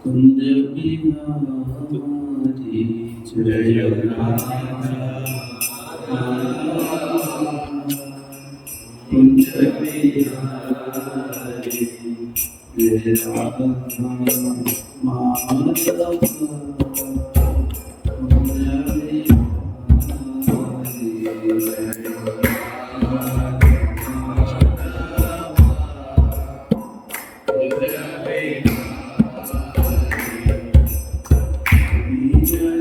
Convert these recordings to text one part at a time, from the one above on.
कुंज बिहारी जय राधा कुंज बिहारी जय राधा माधव कुंज बिहारी जय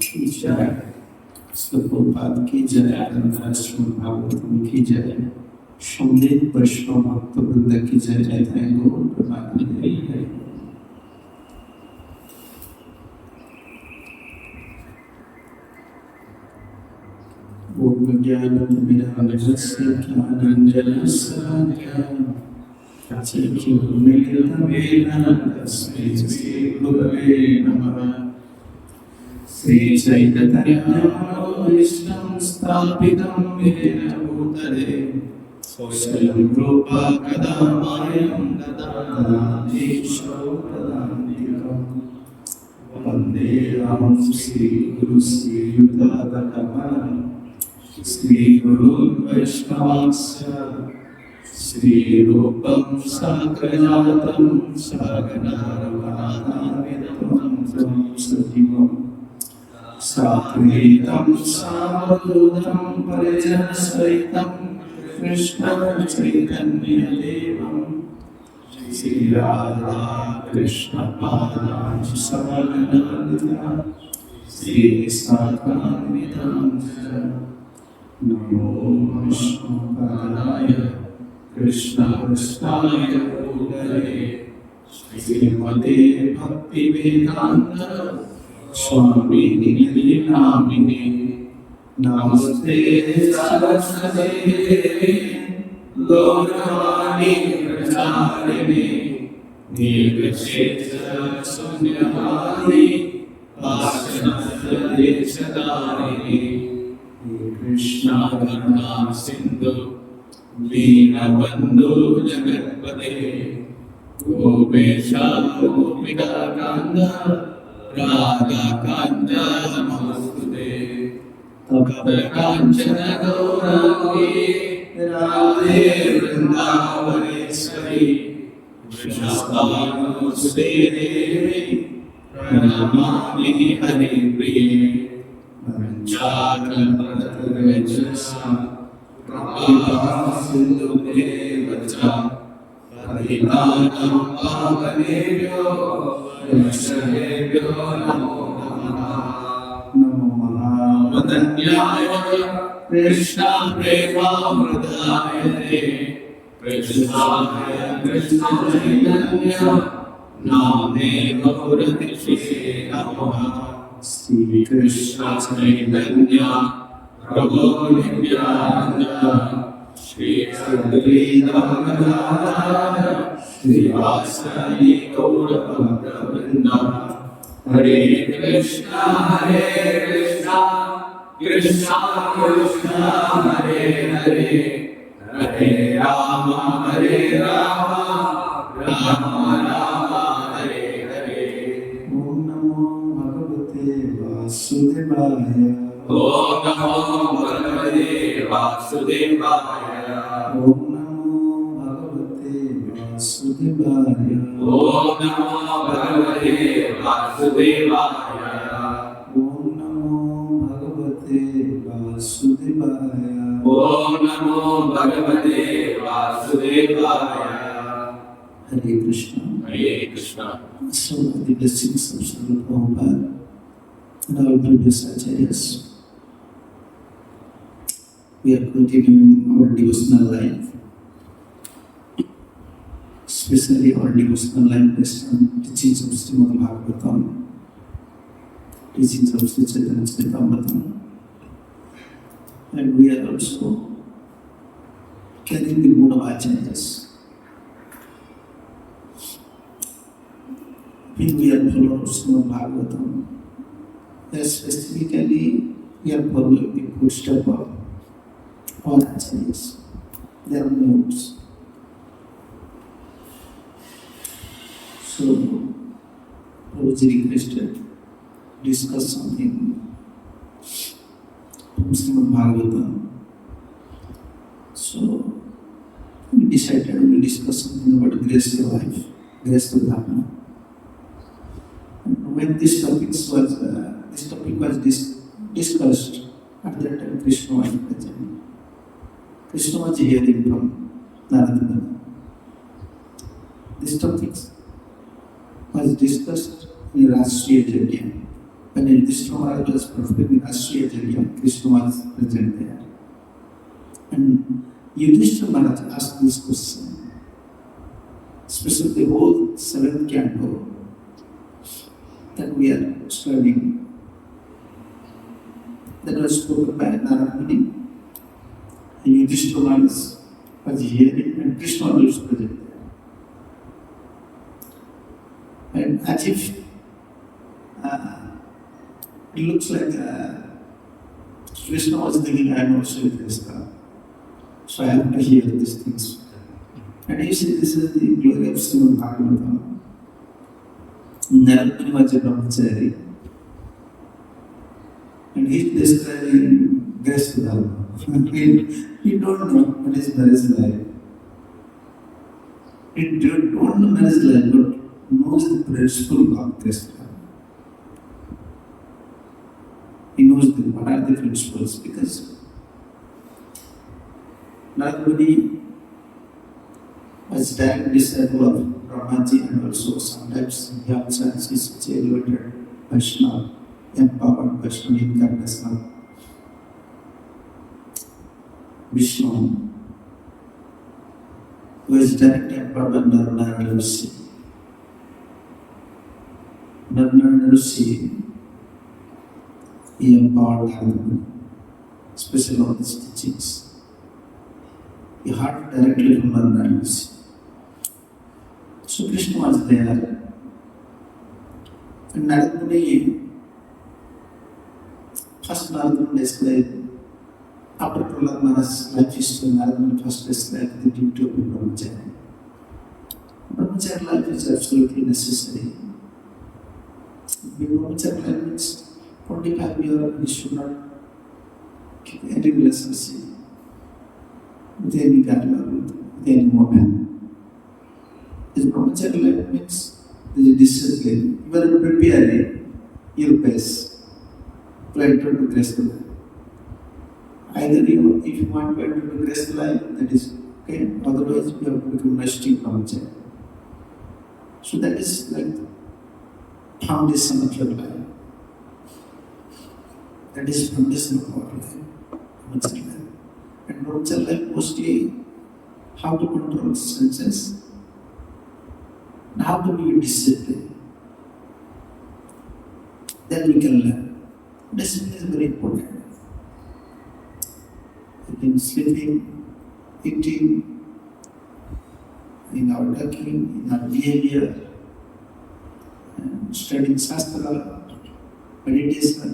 की जय, भागवतम की जय, समवेत वैष्णव भक्तवृंद की जय, जय जय गौर प्रेमानंद। ओम ज्ञानतिमिरान्धस्य ज्ञानाञ्जनशलाकया चक्षुर्मीलितं तस्मै श्रीगुरवे नमः। श्रीचैतन्यमनोभीष्टं स्थापितं येन भूतले स्वयं रूपा कदा मायं ददाति शौकदान्तिकम्। वन्देऽहं श्रीगुरु श्रीयुतापदकमलं श्रीगुरुन् वैष्णवांश्च Srirupam Sagrajatam Saganarvanavitam Sajivam Satritam Savadutam Parijanasahitam Krishna Chaitanya Devam Sri Radha Krishna Padam Saganarvita Sri Sakanvidam Namo Vishnu Padaya Krishna Prasthaya Bhutale Srimate Bhaktivedanta Swami Nidhi Namine Namaste Saraswate Gauravani Pracharine Nirvishesha Sunyavadi Vasanasya Desadarine Krishna Karuna Sindhu Deenabandhu Jagatpate Gopesha Gopika Kanda Radha Kanta Namaste Tapta Kanchana Gauraki Radhe Vrindavaneshwari Vrindavanusde Devi Pranamami Hari Priye Vanchakalpatarvechasa Prabhasindhudevacha Paritanam Pavanebhyo Vaishnavebhyo Namo Namaha Namo Mahavadanyaya Krishna Premamridayate Krishnaya Krishna Chaitanya Name Gauratife Namaha Sri Krishna Chaitanya Prabhu Nityananda Shri Advaita Gadadhara Shri Vasari Gaura Bhakta Hare Krishna Krishna Krishna Hare Hare Hare Rama Rama Rama Hare Hare Om Namo Bhagavate Vasudevaya Om Namo Bhagavate Vasudevaya Om Namo Bhagavate Vasudevaya Om Namo Bhagavate Vasudevaya Om Namo Bhagavate Vasudevaya Om Namo Bhagavate Vasudevaya Hare Krishna. Hare Krishna. So the blessings of Srila Prabhupada and our previous acharyas. We are continuing our devotional life, especially our devotional life based on teachings of Srimad Bhagavatam, teachings of Sri Chaitanya Charitamrita, and we are also carrying the mood of acharyas. When we are following Srimad Bhagavatam, specifically we are following the footsteps of all acharyas, their moods. So, Prabhuji requested discuss something from Srimad Bhagavatam. So, we decided we will discuss something about Grhasta life, Grhasta Dharma. And when this topic was discussed, at that time Krishna was present. Krishna was hearing from Narada. This topic was discussed in Rashtriya Yajna. When Krishna was performing Rashtriya Yajna, Krishna was present there. And Yudhishthira Maharaj asked this question, especially the whole 7th canto that we are studying, that was spoken by Narada Muni. Yudhishthira Maharaj was hearing and Krishna was present there. And as if it looks like Krishna was thinking, I am also with Grhasta, so I have to hear these things. And you see, this is the glory of Srimad Bhagavatam. Narada Muni was a brahmachari, and he is describing Grhasta Dharma. He don't know what is marriage life. He don't know marriage life, but knows the principle of Krishna. He knows what are the principles, because not only as direct disciple of Brahmaji, and also sometimes he also is elevated Vaishnava, empowered Vaishnava incarnation. Vishnu, who is directly empowered by Narayana Rishi. Narayana Rishi, he empowered Haladhar, especially on his teachings. He heard directly from Narayana Rishi. So Krishna was there, and Narayana, first Narayana described, after Prahlad Maharaj's life history, Narayana first described the duty of the Brahmachari. Brahmachari life is absolutely necessary. The Brahmachari life means 25 years he should not keep any relationship with any girl or with any woman. His Brahmachari life means there is discipline. You are preparing your best to enter to Grhasta. Either you, if you want to enter to Grhasta life, that is okay, otherwise you have to become Nashti Brahmachari. So that is like foundation of your life. That is foundation of our life, Brahmachari life. And Brahmachari life mostly how to control senses, and how to be disciplined. Then we can learn. Discipline is very important. In sleeping, eating, in our talking, in our behavior, studying Shastra, meditation,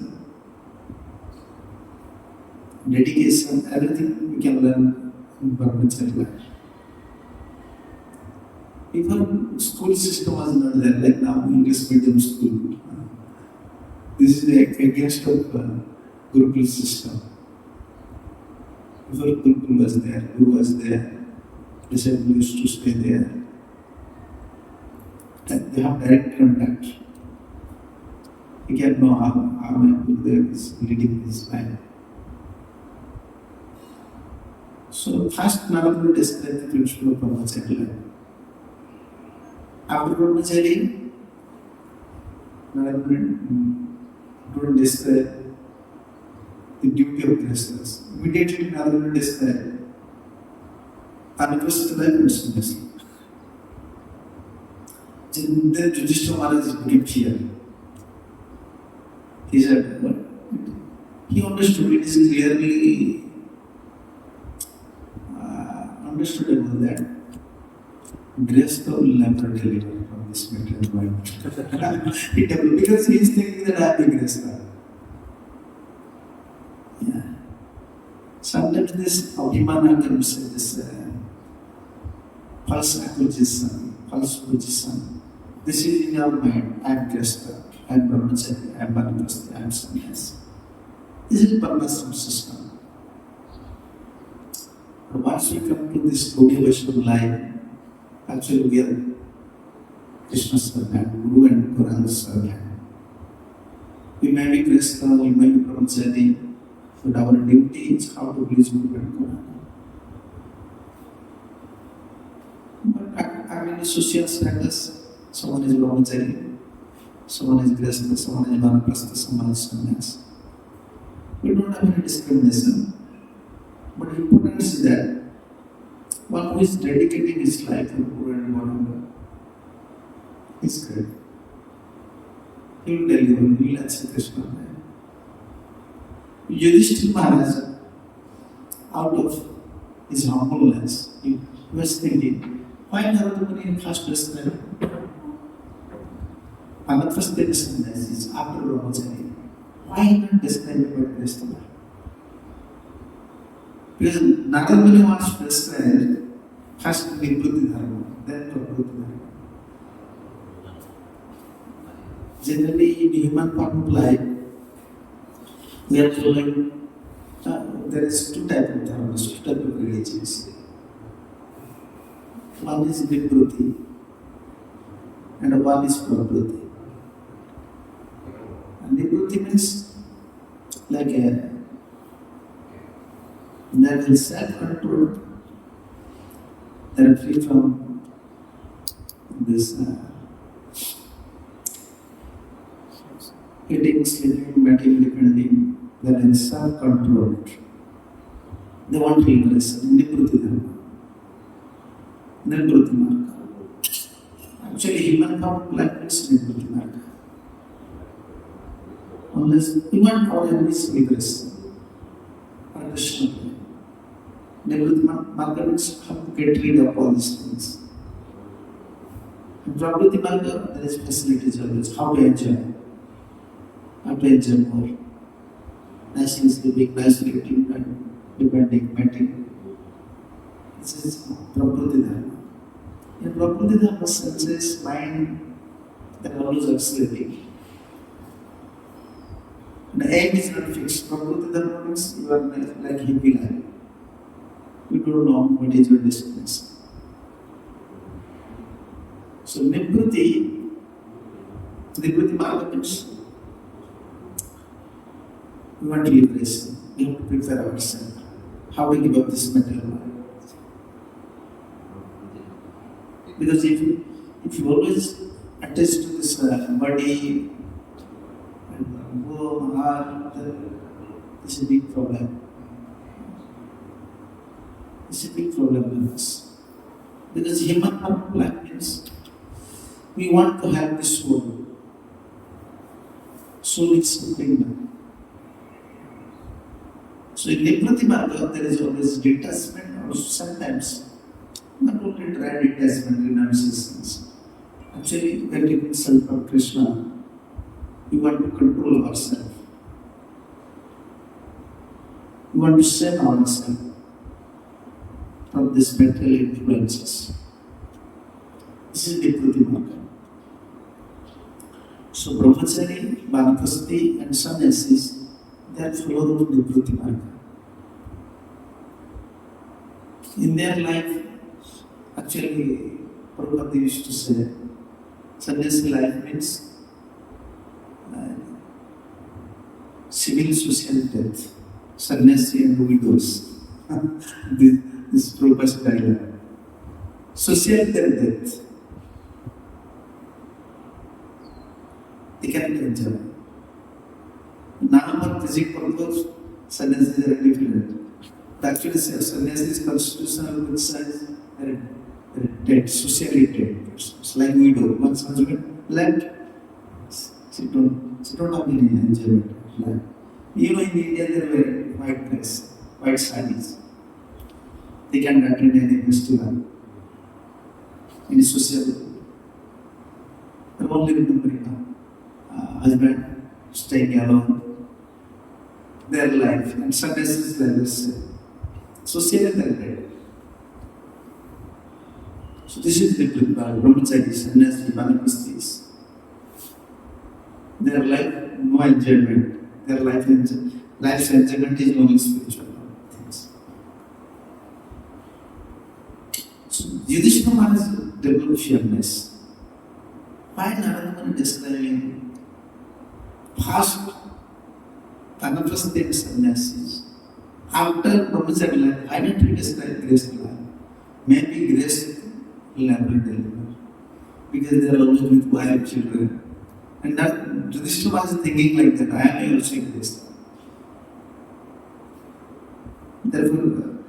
dedication, everything we can learn in Brahmachari life. Even school system was not there, like now English medium school. This is the against of Gurukul system. Before Gurukul was there, Guru was there, disciples used to stay there. And they have direct contact. You can know how my Gurudev is leading his life. So first Narayana described the principle of Brahmachari life. After Brahmachari, Narayana don't describe the duty of Grhastas. Immediately Narayana described unrequested life and sinless. Then Yudhishthira Maharaj became fear. He said, what? He understood it is clearly understood about that. Grhasta will never deliver from this material world. Because he is thinking that I am the Grhasta. Yeah. Sometimes this Abhimana comes in this false acquisition, false position. This is in your mind. I am Grhasta, I am Brahmachari, I am Mandir, I am Sannyasi. This is Varnashram system. But once we come to this Gaudiya Vaishnava life, actually we are Krishna's servant, Guru and Quran's servant. We may be Krishna, we may be Brahmachari, but our duty is how to please Guru and Quran. But I mean, social status, someone is Brahmachari, someone is Grhasta, someone is Vanaprastha, someone is Sannyasi. We don't have any discrimination. But the importance is that one who is dedicating his life to Guru and Guru is great. He will deliver, he will answer Krishna. Yudhishthira Maharaj, out of his humbleness, he was thinking, why Narada Muni first described Anaprastha Sannyasis after Brahmachari? Why not describe about Krishna? Because Narada Muni wants to describe first Nibbudhi Dharma, then Prabhuti Dharma. Generally, in human form of life, we are following, there is two types of dharmas, two types of religions. One is Vibhuti and one is Prabhuti. And Vibhuti means like a level self-control. They are free from this eating, sleeping, batting, depending. They are in self-control. They want liberation. Nibhuti Dharma. Nibhuti Marga. Actually, human form means Nibhuti Marga. Unless human form is liberation. Or Krishna. Nibhuti Marga means how to get rid of all these things. In Prabhuti Marga, there is facilities always. How to enjoy. How to enjoy more. Nicely sleeping, nicely eating, and depending, matting. This is Prabhuti Dharma. In Prabhuti Dharma senses, mind, they are always oscillating. The aim is not fixed. Prabhuti Dharma means you are like hippie life. You don't know what is your destination. So Nibhuti Marga means we want liberation. We have to prepare ourselves. How to give up this material life? Because if you always attach to this body and go heart, this is a big problem. It's a big problem with us. Because human life means we want to have this soul. Soul is something. So in Nibhuti Marga, there is always detachment, or sometimes not only dry detachment, renunciations. Actually, when we consult from Krishna, we want to control ourselves. We want to save ourselves from these material influences. This is Nibhuti Marga. So Brahmachari, Vanapasti and sannyasis, they are followed Nibhuti Marga. In their life, actually, Prabhupada used to say, sannyasi life means civil social death, sannyasi and widows. this is Prabhupada's dialogue. Social death. They cannot enjoy. Now, for physical purpose, sannyasis are different. Actually, sannyasi is constitutional with size. They're dead, socially dead persons. Like widow. Once husband left, she don't have any enjoyment. You know, in India, they wear white dress, white sarees. They can attend any festival. Any social. They're only remembering husband staying alone. Their life. And sannyasi is like this. Socially they're dead. So this is the Brahmachari, sannyasi, vanapastis. Their life, no enjoyment. Their life's enjoyment is only spiritual things. So Yudhishthira Maharaj developed fearless. Why Narada Muni describing past vanapasti and sannyasis? After Brahmachari life, I need to describe grace life. Maybe grace will never deliver. Because they are always with wife, children. And that Yudhishthira was thinking like that, I am also grace. Therefore,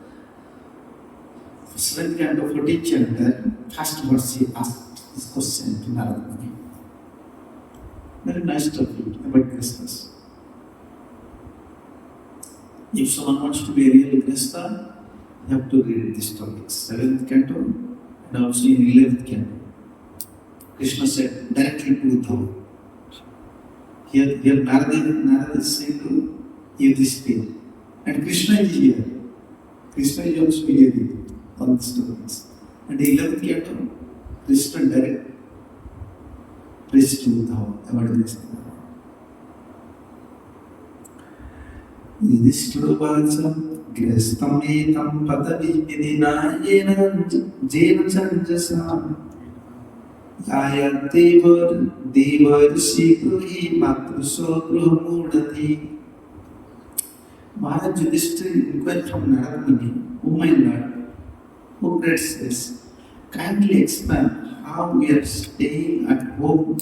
seventh canto, 14th chapter, first verse he asked this question to Narada Muni. Very nice topic about Grhastas. If someone wants to be a real Grhasta, you have to read this topic. 7th canto and also in 11th canto. Krishna said directly to Dharma. Here Narada is saying to Yudhishthira. And Krishna is here. Krishna is also hearing all these topics. And 11th canto, Krishna direct preached to Dharma about this. Yudhishthirvacham Grhasthametam Padavidina Jena Chanjasam Ayatevar Devarshi Gruhi Matruso Gruhamudati. Maharaj Yudhishthira inquired from Narad Muni, "O my Lord, O great says, kindly explain how we are staying at home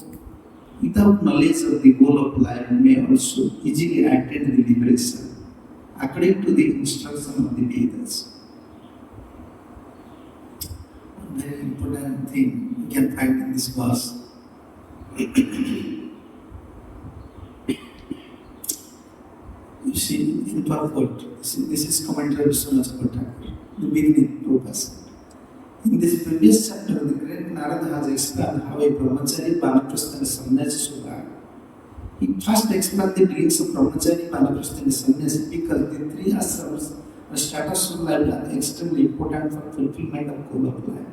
without knowledge of the goal of life may also easily attain the liberation according to the instruction of the Vedas." One very important thing we can find in this verse. You see, in purport, this is commentary of Swami, the beginning purpose. In this previous chapter, the great Narada has explained how a brahmachari, vanaprastha and sannyasi should act. He first explained the deeds of brahmachari, vanaprastha and sannyasi because the three ashrams or status of life are extremely important for fulfillment of goal of life.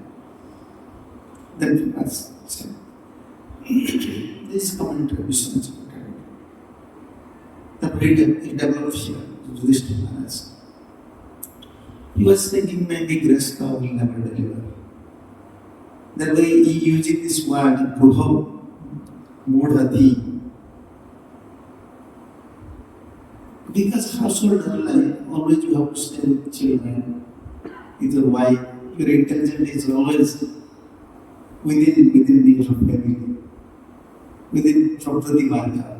Then as said, this commentary of Swami. The reader, he developed here, Yudhishthira Maharaj. He was thinking maybe Grhasta will never deliver. That way he using this word, Gruha Mudhati. Because household life, always you have to stay with children, with your wife. Your intelligence is always within the family, within Prakriti Marga.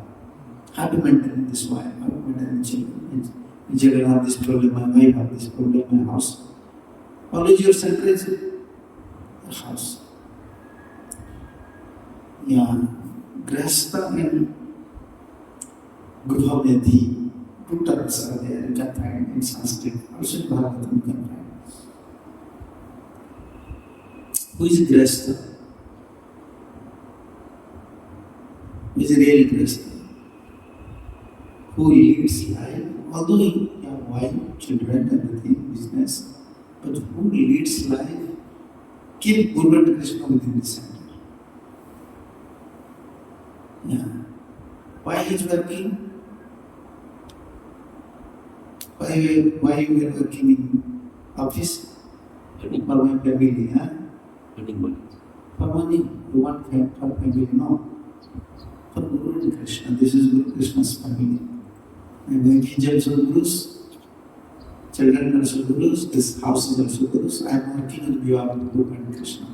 How to maintain this wife, how to maintain the children. Children have this problem, my wife have this problem, my house. Always your center is the house. Yeah, Grhasta and Gruhamedhi, two terms are there, you can find in Sanskrit, also in Bhagavatam you can find. Who is Grhasta? Who is a real Grhasta? Who leads life, although you have wife, children, everything, business, but who leads life, keep Guru and Krishna within the center. Yeah. Why he is working? Why you are working in office? For my family, huh? For money, you want for family, no. For Guru and Krishna, this is Guru Krishna's family. And the angels are Gurus, children are also Gurus, this house is also Gurus. I am working on behalf of Guru and Krishna.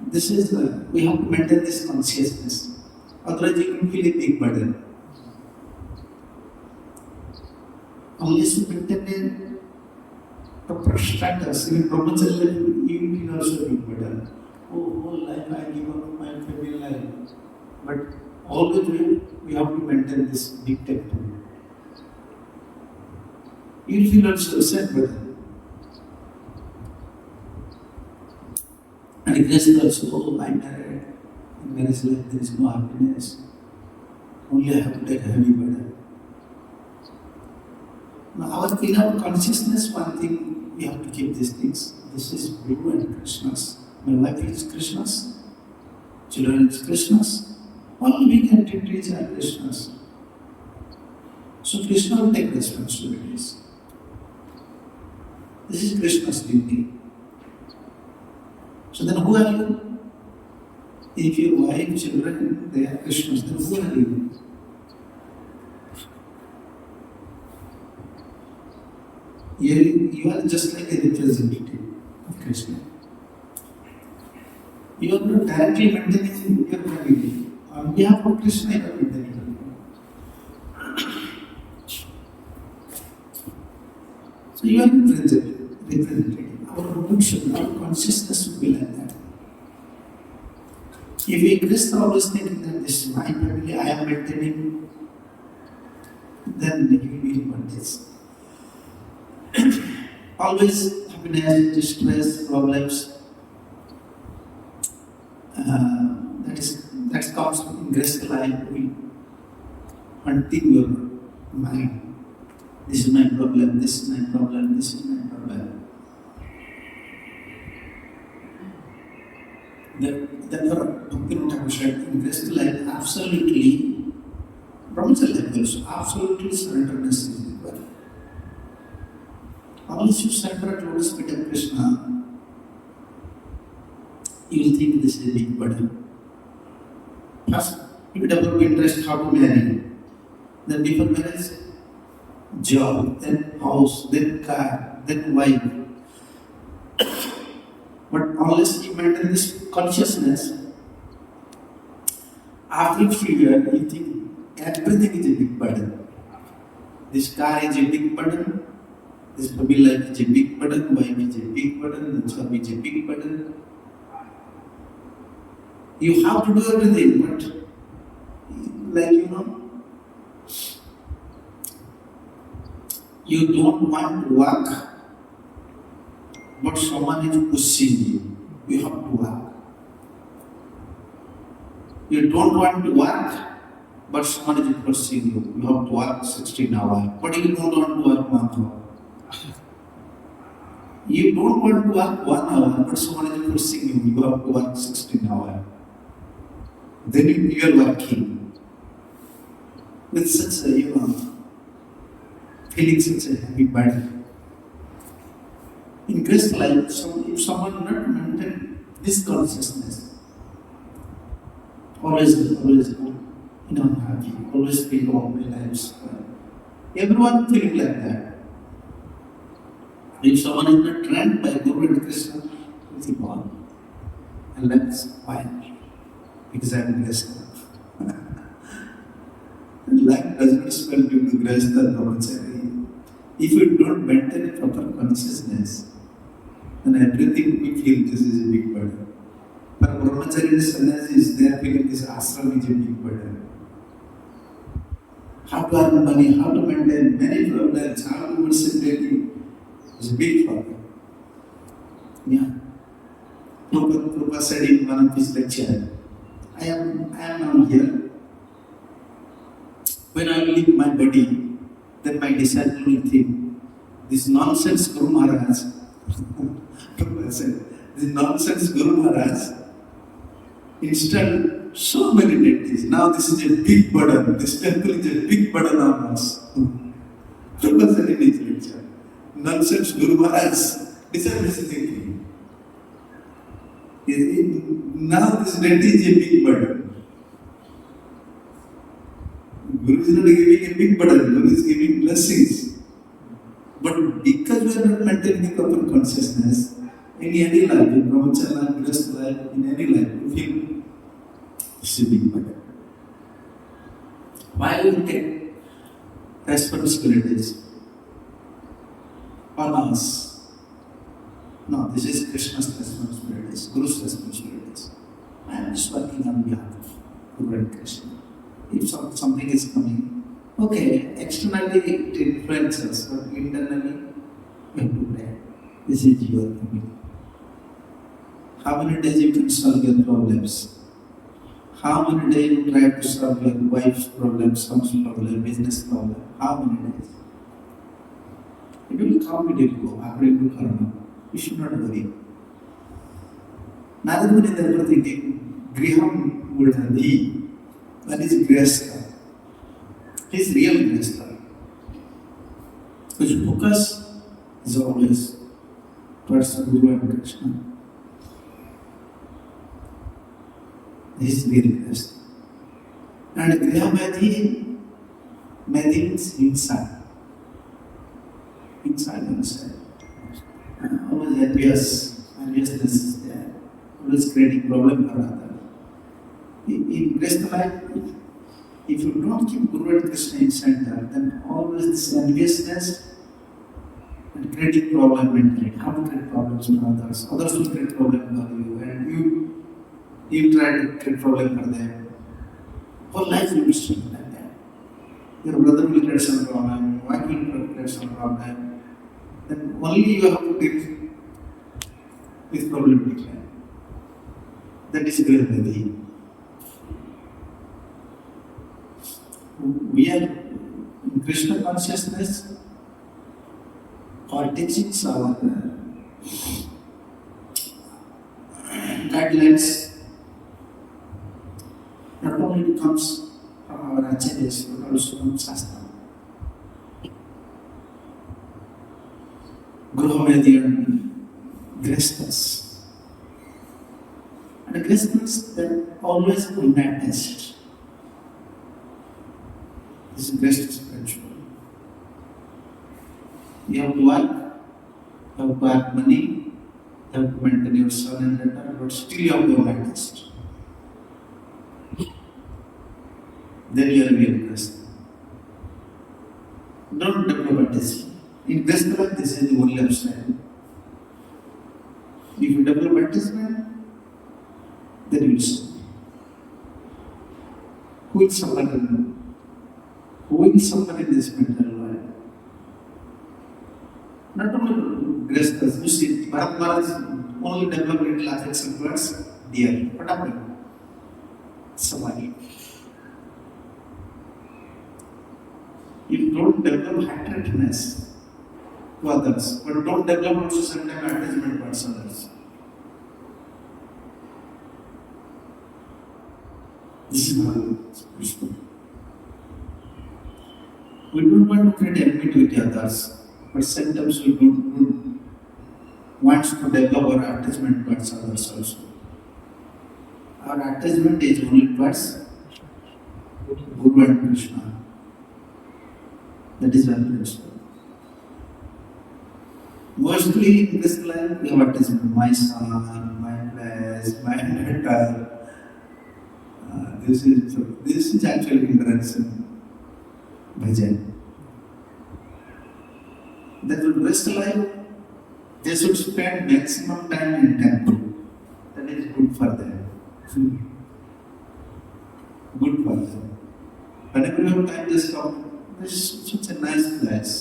This is, we have to maintain this consciousness. Otherwise you will feel a big burden. Unless you maintain a proper status, even brahmacharya, you will also be burden. Oh, whole life I give up my family life. But always we have to maintain this big temple. You feel also sad burden. And Grhasta also, oh, I'm married. In marriage life there is no happiness. Only I have to take a heavy burden. Now, in our consciousness, one thing we have to keep these things. This is Guru and Krishna's. My wife is Krishna's. Children is Krishna's. Only we can treat are Krishna's. So Krishna will take responsibilities. This is Krishna's duty. So then who are you? If your wife, children, they are Krishna's, then who are you? You are just like a representative of Krishna. You are not directly maintaining your family. On behalf of Krishna, you are maintaining. So you are representative. Our mood should, our consciousness should be like that. If we Krishna always thinking that this is my family, I am maintaining, then you will be in bondage. Always happiness, distress, problems. That comes in Grhasta life. We hunting your mind. This is my problem. This is my problem. This is my problem. Therefore, in Grhasta life, absolutely, brahmacharya life also, absolutely surrenderness is required. Unless you surrender at lotus feet of Krishna, you will think this is a big burden. First, you develop interest how to marry. Then before marriage, job, then house, then car, then wife. But unless you maintain this consciousness, after a few years, you think everything is a big burden. This car is a big burden, this puppy life is a big burden, wife is a big burden, job is a big burden. You have to do everything, but you don't want to work, but someone is pushing you. You have to work. You don't want to work, but someone is pushing you. You have to work 16 hours, but you don't want to work 1 hour. You don't want to work 1 hour, but someone is pushing you. You have to work 16 hours. Then you are working with such a, feeling such a happy body. In Grhasta life, if someone not maintain this consciousness, always happy, always feel all my lives. Everyone feeling like that. If someone is not trained by Guru and Krishna, you think, wow, and that's fine. Because I am Grhasta. Life does not spell due to Grhasta brahmachari. If you don't maintain a proper consciousness, then everything we feel this is a big burden. But brahmachari and sannyasi is there feeling this ashram is a big burden. How to earn money, how to maintain many problems, how to worship daily is a big problem. Yeah. Prabhupada said in one of his lectures, I am now here. When I leave my body, then my disciple will think, this nonsense Guru Maharaj, Prabhupada said, this nonsense Guru Maharaj installed so many deities. Now this is a big burden. This temple is a big burden on us. Prabhupada said in his lecture, nonsense Guru Maharaj, disciple is thinking, now this deity is a big burden. Guru is not giving a big burden, Guru is giving blessings. But because we are not maintaining the proper consciousness, in any life, in brahmacharya life, Grhasta life, in any life, you feel it's a big burden. Why we take responsibilities on us? No, this is Krishna's responsibilities, Guru's responsibilities. I am just working on behalf of Guru and Krishna. If something is coming, okay, externally it influences, but internally we have to pray. This is your community. How many days you can solve your problems? How many days you try to solve your wife's problem, son's problem, business problem? How many days? It will come, it will go, according to karma. You should not worry. Narad Muni therefore thinking, Griham Mudhadhi. That is Grhasta. He is real Grhasta. His focus is always towards Guru and Krishna. He is real Grhasta. And Griha Madhi means inside. Inside. Always enviousness is there. Always creating problem for others. In Grhasta life, if you don't keep Guru and Krishna in center, then always this enviousness and creating problem mentality. How to create problems for others? Others will create problem for you, and you try to create problem for them. Whole life will be struggling like that. Your brother will create some problem, wife will create some problem. Then only you have to deal with problem. That is Griha. We are in Krishna consciousness, our teachings, our guidelines, not only comes from our acharyas, but also from Shastra. Gruhamedian Grhastas. And the Grhastas that always on that test. This is Grhasta spiritual. You have to work, you have to earn money, you have to maintain your son and daughter, but still you have to on that test. Then you are a real Grhasta. Don't develop a test. In Grhasta, this is the only upside. If you develop attachment, then you will suffer. Who will suffer in, who will suffer in this mental world? Not only Grhastas, you see, Bharat Maharaj only developed little affection towards deer. What happened? Samadhi. You don't develop attentiveness to others, but don't develop also sometimes attachment towards others. This is how Krishna. We don't want to create enmity with others, but sometimes we don't want to develop our attachment towards others also. Our attachment is only towards Guru and Krishna. That is our principle. Mostly in this life, we have attachment. My son, my place, my daughter. This is actually hindrance in bhajan. That would rest life, they should spend maximum time in temple. That is good for them. Good for them. Whenever you have time, just come. This is such a nice place,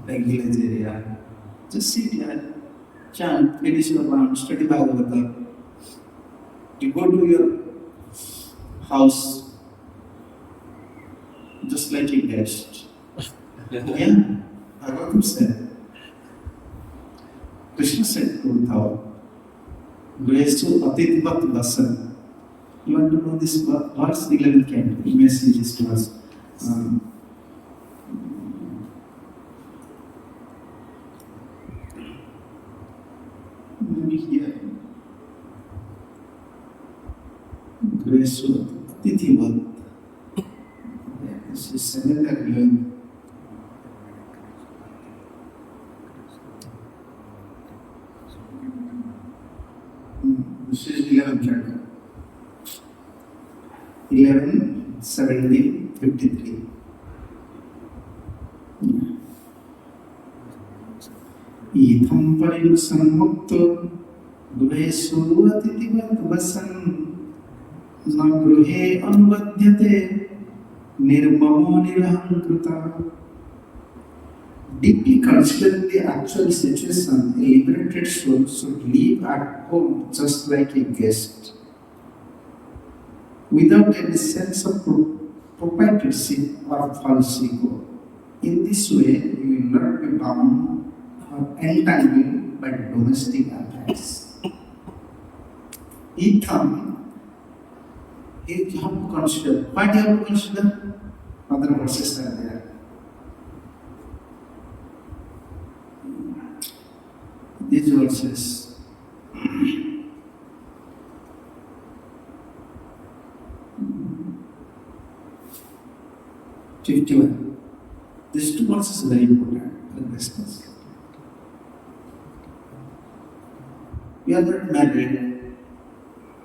like village area. Just sit here, chant, finish your round, study Bhagavata. You go to your house just like a guest. Yeah, Bhagavatam said. Krishna said to Uddhava, Grastu Atitvat Vasan. You want to know this verse? 11th canto, messages to us. Maybe here. Grastu Atitvat. This is similar to this is 11th chapter. 11, 17, 53. Itham parinusan mukto gృహేషు అతిథివత్ వసన్ న గృహే అనుబధ్యతే నిర్మమో నిరహంకృత. Deeply considering the actual situation, a liberated soul should live at home just like a guest, without any sense of proprietorship or false ego. In this way, you will not be bound or entangled by domestic affairs. Itham, you have to consider. Why do you have to consider? Other verses are there. These verses. 51. These two verses are very important for business. We are not married.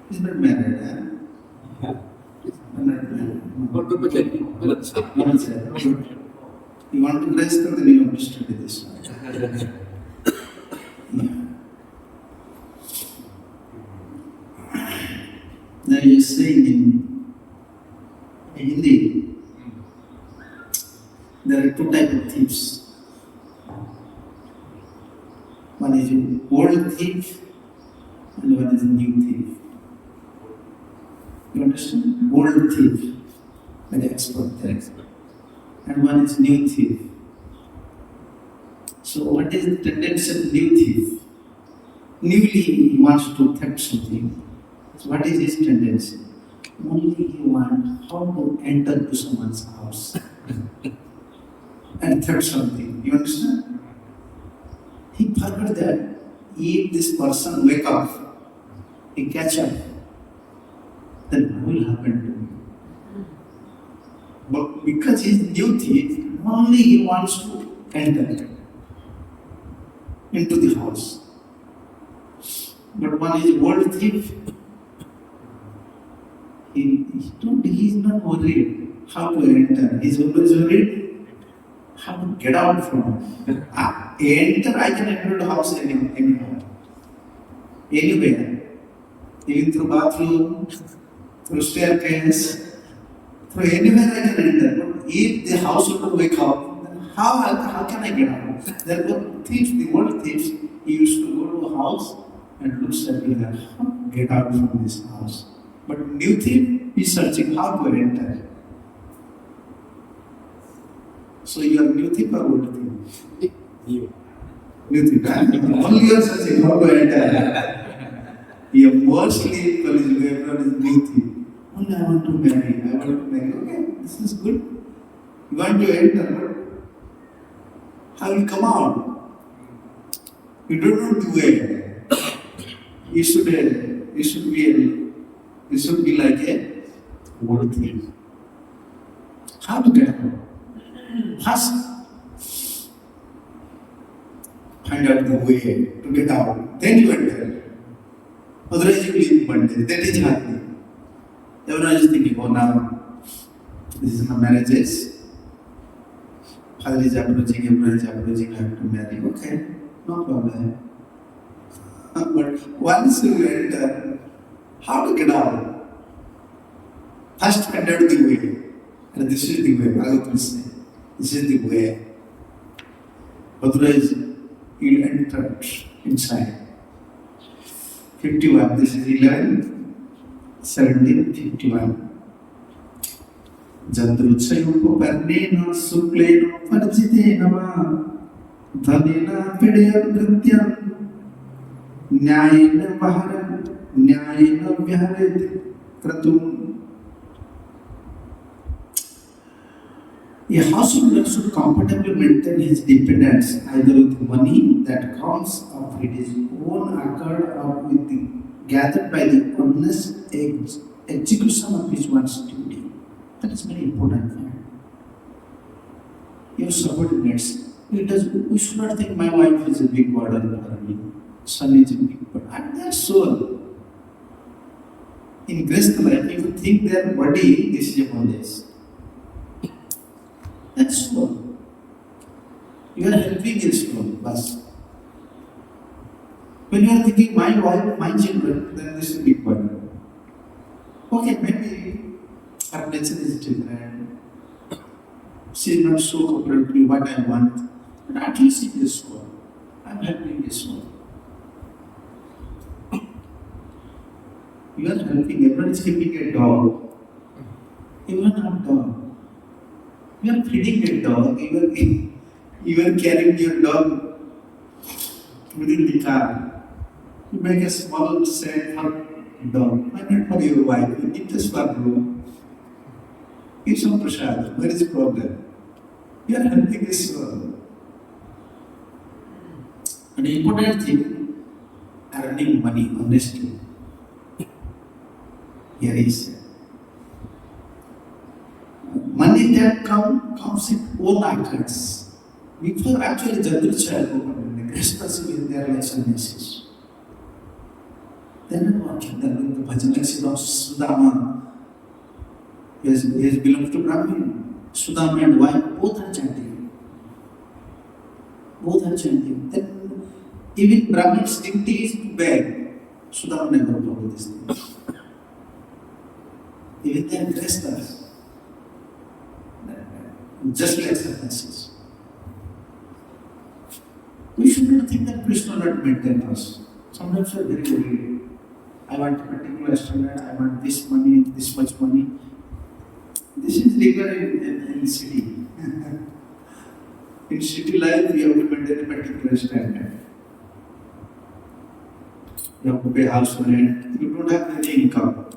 He's not married. I'm not married. You want to rest, then you have to study this. There is a saying in Hindi, there are two types of thieves. One is old thief and one is new thief. You understand? Old thief, very expert there. And one is new thief. So what is the tendency of new thief? Newly he wants to theft something. So what is his tendency? Only he wants how to enter to someone's house and theft something. You understand? He forget that if this person wake up, he catch up, then what will happen to him? But because he is new thief, only he wants to enter into the house. But one is old thief, he is not worried how to enter. He is always worried how to get out from it. I can enter the house anyhow, anywhere, even through bathroom, through staircase, through anywhere I can enter. But if the house will wake up, then how can I get out? Therefore, thieves, the old thieves, he used to go to a house and looks at me like, how to get out from this house? But new thief is searching how to enter. So you are new thief or old thief? New thief. Only you are searching how to enter. You are mostly everyone is new thief. Only I want to marry. Okay, this is good. You want to enter, but how will you come out? You don't know the way. You should be like a old thief. How to get out? First, find out the way to get out. Then you enter. Otherwise you leave Mandir. That is happening. Everyone is thinking, oh now, this is my marriages. Father is approaching, everyone is approaching, I have to marry. Okay, no problem. But once you enter, how to get out? First find out the way. And this is the way, Bhagavatam is saying. This is the way. Otherwise, you'll enter inside. 51, this is 11, 17, 51. Jandruchayupaparnena suklena parjitena va dhanena pedayam krityam nyayena vaharam nyayena vyaharet kratum. A householder should comfortably maintain his dependence either with money that comes of his own accord or with the gathered by the honest execution of his one's duty. That is very important thing. Your subordinates. We should not think my wife is a big burden for me. Son is a big burden. And their soul. In Grhasta life, if you think their body, this is a bondage. That's soul. You are helping his soul, bas. When you are thinking my wife, my children, then this is a big burden. Okay, maybe our nature is different. She is not so cooperative what I want. But at least it is soul. I am helping his soul. You are helping, everyone is keeping a dog. You are not dog. You are feeding a dog, you are carrying your dog within the car. You make a small set for dog. Why not for your wife? You need this for you. Give some prasad. Where is the problem? You are helping his soul. An important thing, earning money honestly. Here is money that comes in own accounts. Before actually Jadruchaya opened, the Grhastas with their licenses. Then what? Then the bhajanasi of Sudama. He has belonged to Brahmin. Sudama and wife both are chanting. Then even Brahmin's duty is to beg. Sudama never told this thing. Even they are Grhastas. Just like sentences. We should not think that Krishna will not maintain us. Sometimes we are very worried. I want a particular standard, I want this money, this much money. This is required in city. In city life, we have to maintain a particular standard. You have to pay house rent. You don't have any income.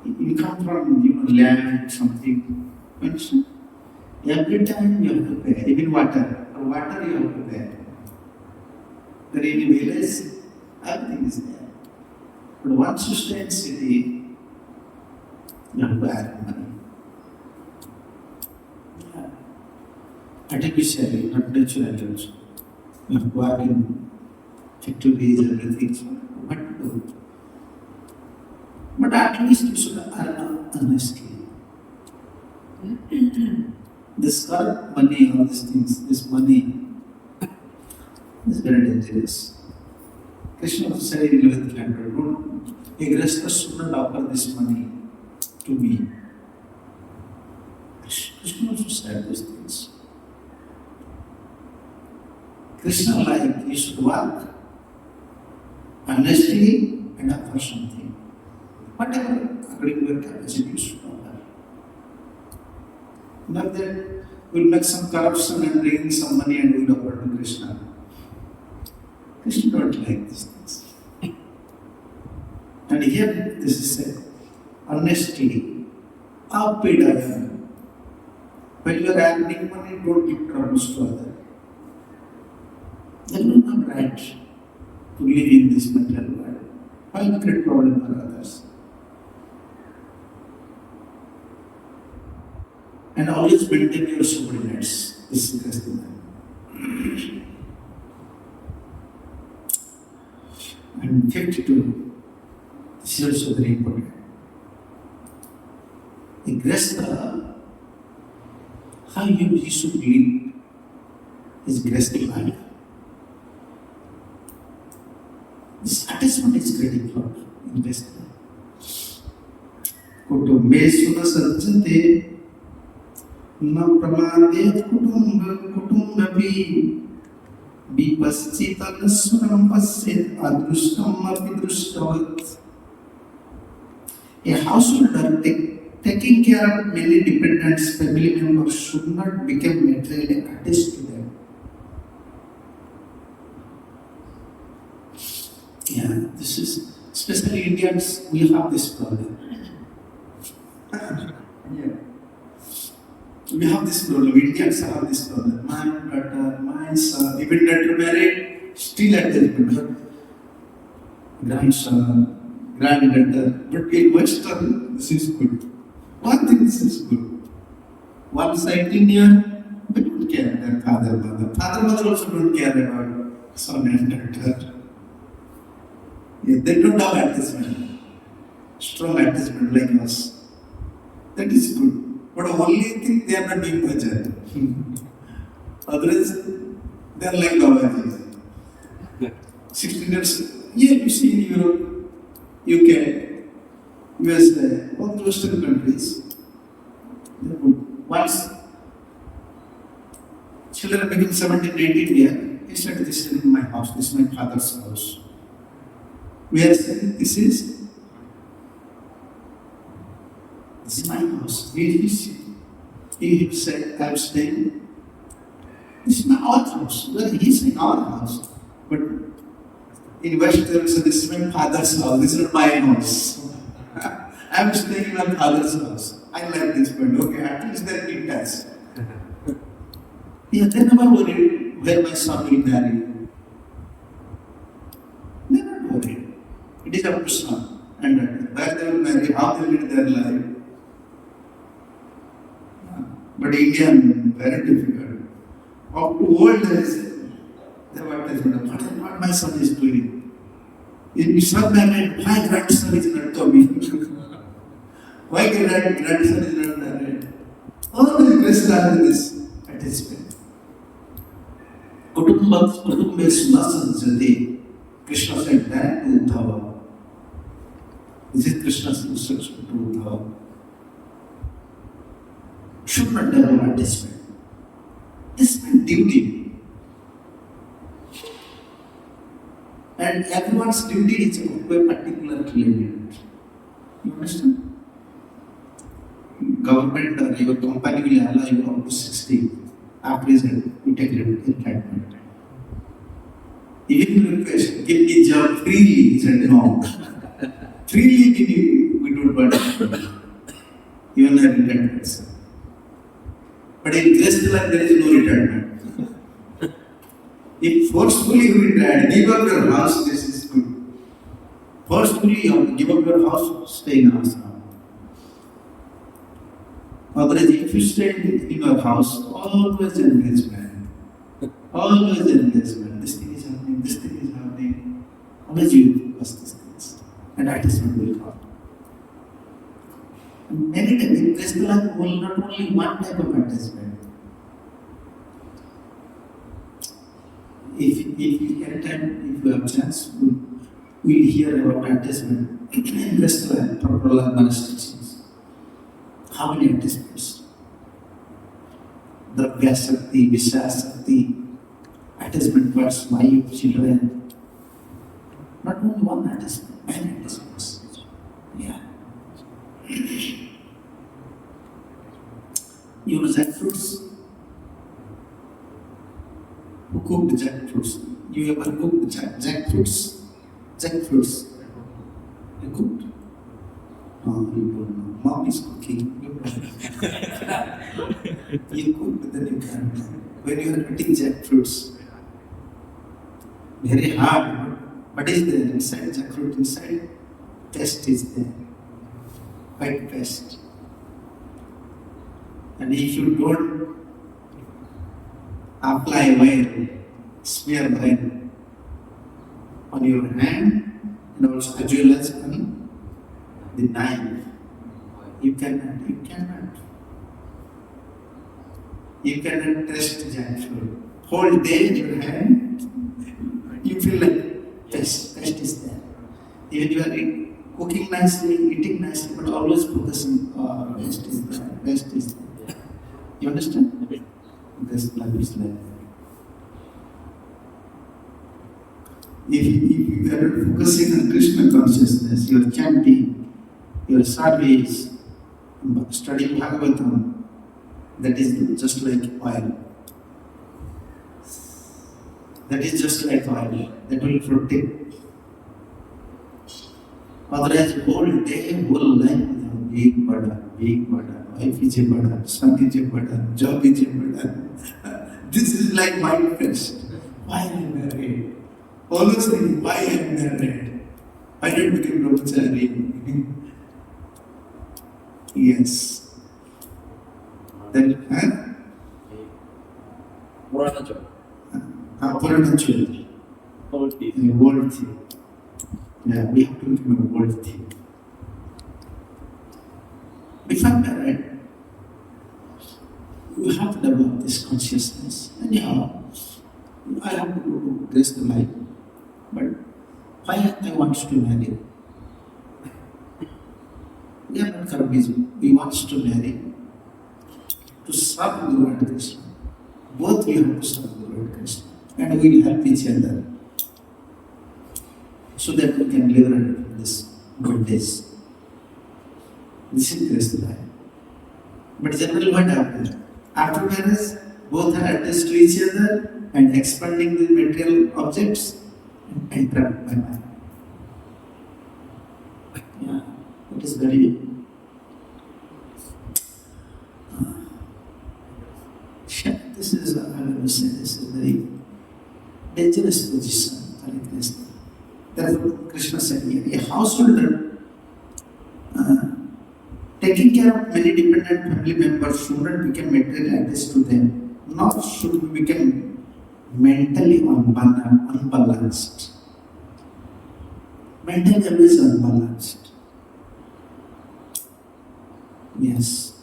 Income from land, something. Every time you have to pay, even water. For water you have to pay. There in a village, everything is there. But once you stay in city, you have to earn money. Yeah. Artificially, not naturally also. You have to work in factories, everything. So what to do? But at least you should earn honestly. This corrupt money, all these things, this money is very dangerous. Krishna was saying in 11th chapter, a Grhasta should not offer this money to me. Krishna also said these things. Krishna like you should work honestly and offer something. Whatever according to your capacity you should offer. Not that we'll make some corruption and bring some money and we'll offer to Krishna. Krishna don't like these things. And here this is said, honesty, outpaid I am. When you are earning money, don't give troubles to others. There is no right to live in this material world. Why create problem for others? And always maintain your subordinates. This is the thing. And 52, this is also very important. In Grhasta, how he should live his Grhasta life. This attachment is very important in Grhasta. Kutumbesuna sanjate na pramade kutumbapi vipaschita suram pasyat adrushtam api drushtavat. A householder taking care of many dependents, family members should not become materially attached to them. Yeah, this is, especially Indians, we have this problem. Yeah. We have this problem, Indians have this problem. My daughter, my son, even daughter married, still attachment. Grandson, granddaughter, but in Western, this is good. One thing this is good. One side Indian, they don't care their father, mother. Father, mother also don't care about son and daughter. Yeah, they don't have attachment, strong attachment like us. That is good. But the only thing they are not doing bhajan. Otherwise, they are like Babaji. 16 years, yeah, you see in Europe, UK, USA, all the Western countries, they are good. Once children become 17, 18 years, he said, this is my house, this is my father's house. We are saying, this is my house. He said, I am staying. This is our house. Well, he's in our house. But in Western, so this is my father's house. This is not my house. I am staying in my father's house. I like this point. Okay, at least they're detached. Yeah, they never worried where my son will marry. They are not worried. It is up to son and where they will marry, how they will lead their life. But Indian, very difficult. Up to old days, they were telling what my son is doing. In some married, why grandson is not coming? Why grandson is not married? All the Grhasta have this attachment. Kutumbesuna sanjate. Krishna said that to Uddhava. This is Krishna's instruction to Uddhava. Should not develop attachment. This is my duty. And everyone's duty is to a particular limit. You understand? Government or your company will allow you up to 60. After that, you take retirement. Even you request, give me job freely, he said no. Freely we don't want to. Even a retired person. But in Grhasta life there is no retirement. If forcefully you will try, give up your house, this is good. Forcefully you have to give up your house, stay in ashram. Otherwise, if you stay in your house, always engagement. Always engagement. This thing is happening, this thing is happening. Always you pass these things. And attachment will come. And many times, in Krishna life, not only one type of attachment. If you get time, if you have chance, we'll hear about attachment in Krishna life, proper Maharaj teachings. How many attachments? Dravya Shakti, Vishya Shakti, attachment towards wife, children. Not only one attachment, many attachments. Yeah. You know jackfruits? Who cooked jackfruits? You ever cooked jackfruits? Jackfruits. You cooked? Oh, you don't know. Mom is cooking. You cook, but then you can't. When you are eating jackfruits, very hard. What is there inside jackfruit? Inside, paste is there. White paste. And if you don't apply oil, smear oil on your hand and also as well as on the knife, you cannot taste jackfruit. Whole day in your hand, you feel like taste is there. Even you are cooking nicely, eating nicely, but always focusing on taste is there. You understand? This life is like that. If you are focusing on Krishna consciousness, you are chanting, your service, studying Bhagavatam, that is just like oil. That is just like oil. That will protect. Otherwise, whole day, whole life, big burden. Life is a burden, son is a burden, job is a burden. This is like mind fest. Why am I married? Always thinking, why am I married? Why did I become brahmachari? Yes. Then, Purana Chol. World thing. Yeah, we have to become a world thing. If I'm married, you have to develop this consciousness. And yeah, I have to go to grace the life. But why I want to marry? We are not karmism. We want to marry to serve Guru and Krishna. Both we have to serve Guru and Krishna. And we will help each other so that we can live in this good days. This is Krishna life. But generally what happens? After marriage, both are attached to each other and expanding the material objects and trapped by mind. Yeah, it is very this is, I will say, this is very dangerous position for a Krishna. Therefore, Krishna said, a householder taking care of many dependent family members should not become materially attached to them, nor should we become mentally unbalanced. Mentally always unbalanced. Yes.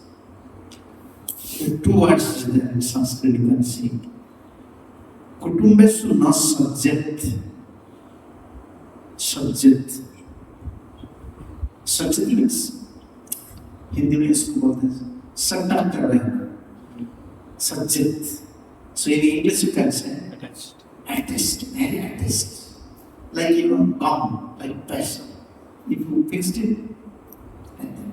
The two words there in Sanskrit you can see. Kutumbesu na subject. Subject means Hindi में इसको बोलते हैं सट्टा कर रहे हैं subject. So in English you can say attached, very attached, like gum, like passion. If you fixed it, and then.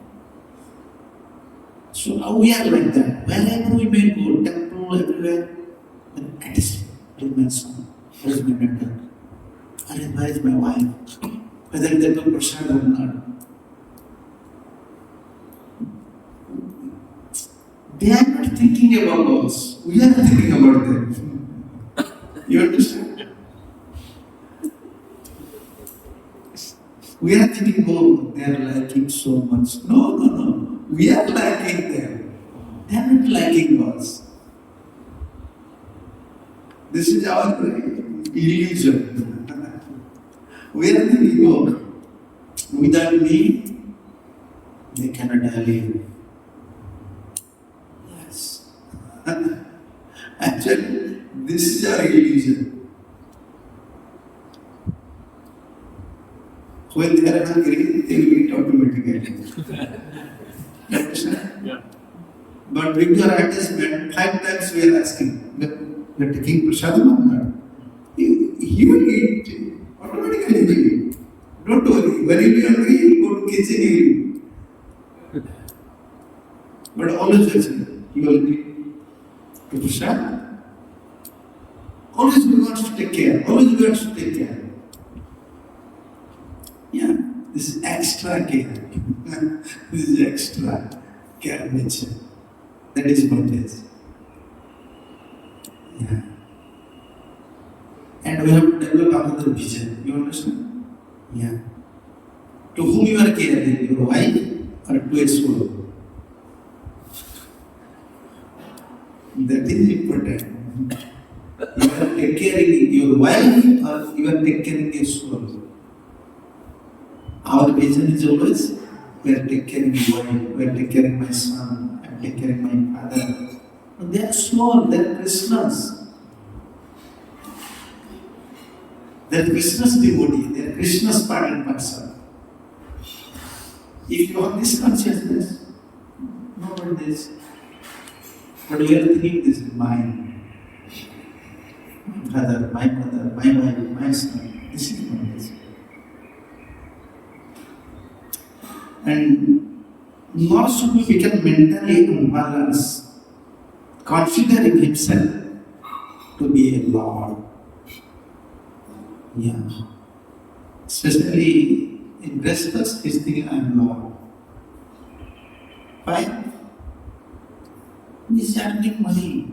So now we are like that. Wherever we may go, temple, everywhere, then attached. Where is my son? Where is my daughter? Where is my wife? Whether they do prasad or not. They are not thinking about us. We are thinking about them. You understand? We are thinking, oh, they are liking so much. No, no, no. We are liking them. They are not liking us. This is our illusion. We are thinking, oh, without me, they cannot live. Yes. Actually, this is our illusion. When they are hungry, they will eat automatically. Understand? Yeah. But with your attachment, 5 times we are asking, we are taking prasadam. He will eat, automatically he will eat. Don't worry, when he will be hungry, he will go to kitchen, he will eat. But always listen, he will eat to prasad. Always we want to take care, always we want to take care. Yeah, this is extra care. This is extra care nature. That is what it is. Yeah. And we have to develop another vision. You understand? Yeah. To whom you are caring, your wife or to a soul? That is important. You are taking caring your wife or you are taking caring your soul. Our vision is always, we are taking caring your wife, we are taking caring my son, I am taking caring my father. They are small, they are Krishnas. They are Krishna's devotee, they are Krishna's part and parcel. If you have this consciousness, nobody is. But we are thinking this is mine. My brother, my mother, my wife, my son. This is what it is. And nor should we become mentally unbalanced, considering himself to be a Lord. Yeah. Especially in Grhasta, he's thinking, I am Lord. Why? He's earning money.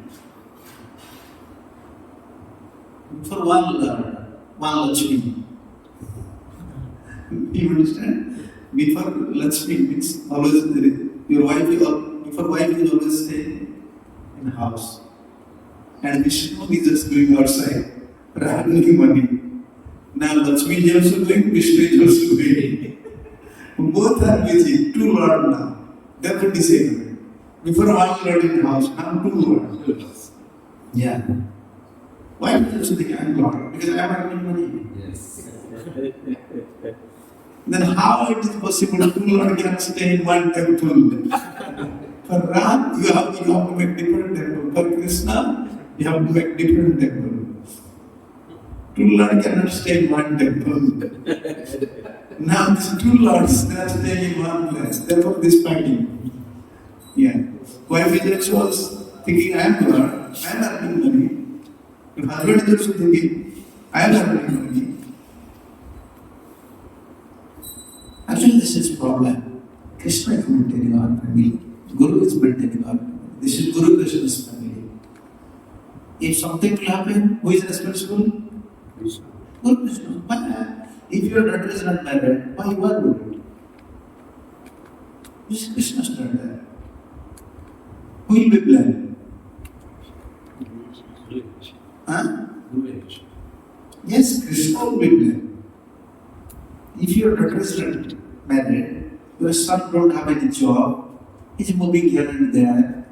For one Lord, one Lakshmi. You understand? Before Lakshmi means always your wife, before wife is always stay in the house. And Vishnu is just going outside, earning money. Now Lakshmi is also doing, Vishnu is also doing. Both are busy, 2 Lords now. Therefore disabled. Before 1 Lord in the house, now 2 Lords. Yeah. Why do you think I am Lord? Because I am earning money. Yes. Then how it is possible 2 Lords can stay in one temple? For Ram, you have to make different temple. For Krishna, you have to make different temple. 2 Lords cannot stay in one temple. Now these 2 Lords, they are staying in one place. Therefore this fighting. Yeah. Wife is also thinking, I am Lord, I am earning money. Your husband is also thinking, I am earning money. Actually, this is problem. Krishna is maintaining our family. Guru is maintaining our family. This is Guru Krishna's family. If something will happen, who is responsible? Krishna. Guru Krishna. But if your daughter is not married, why you are worried? This is Krishna's daughter. Who will be blamed? Huh? Yes, Krishna will be blamed. If your daughter is not married, your son don't have any job, he's moving here and there,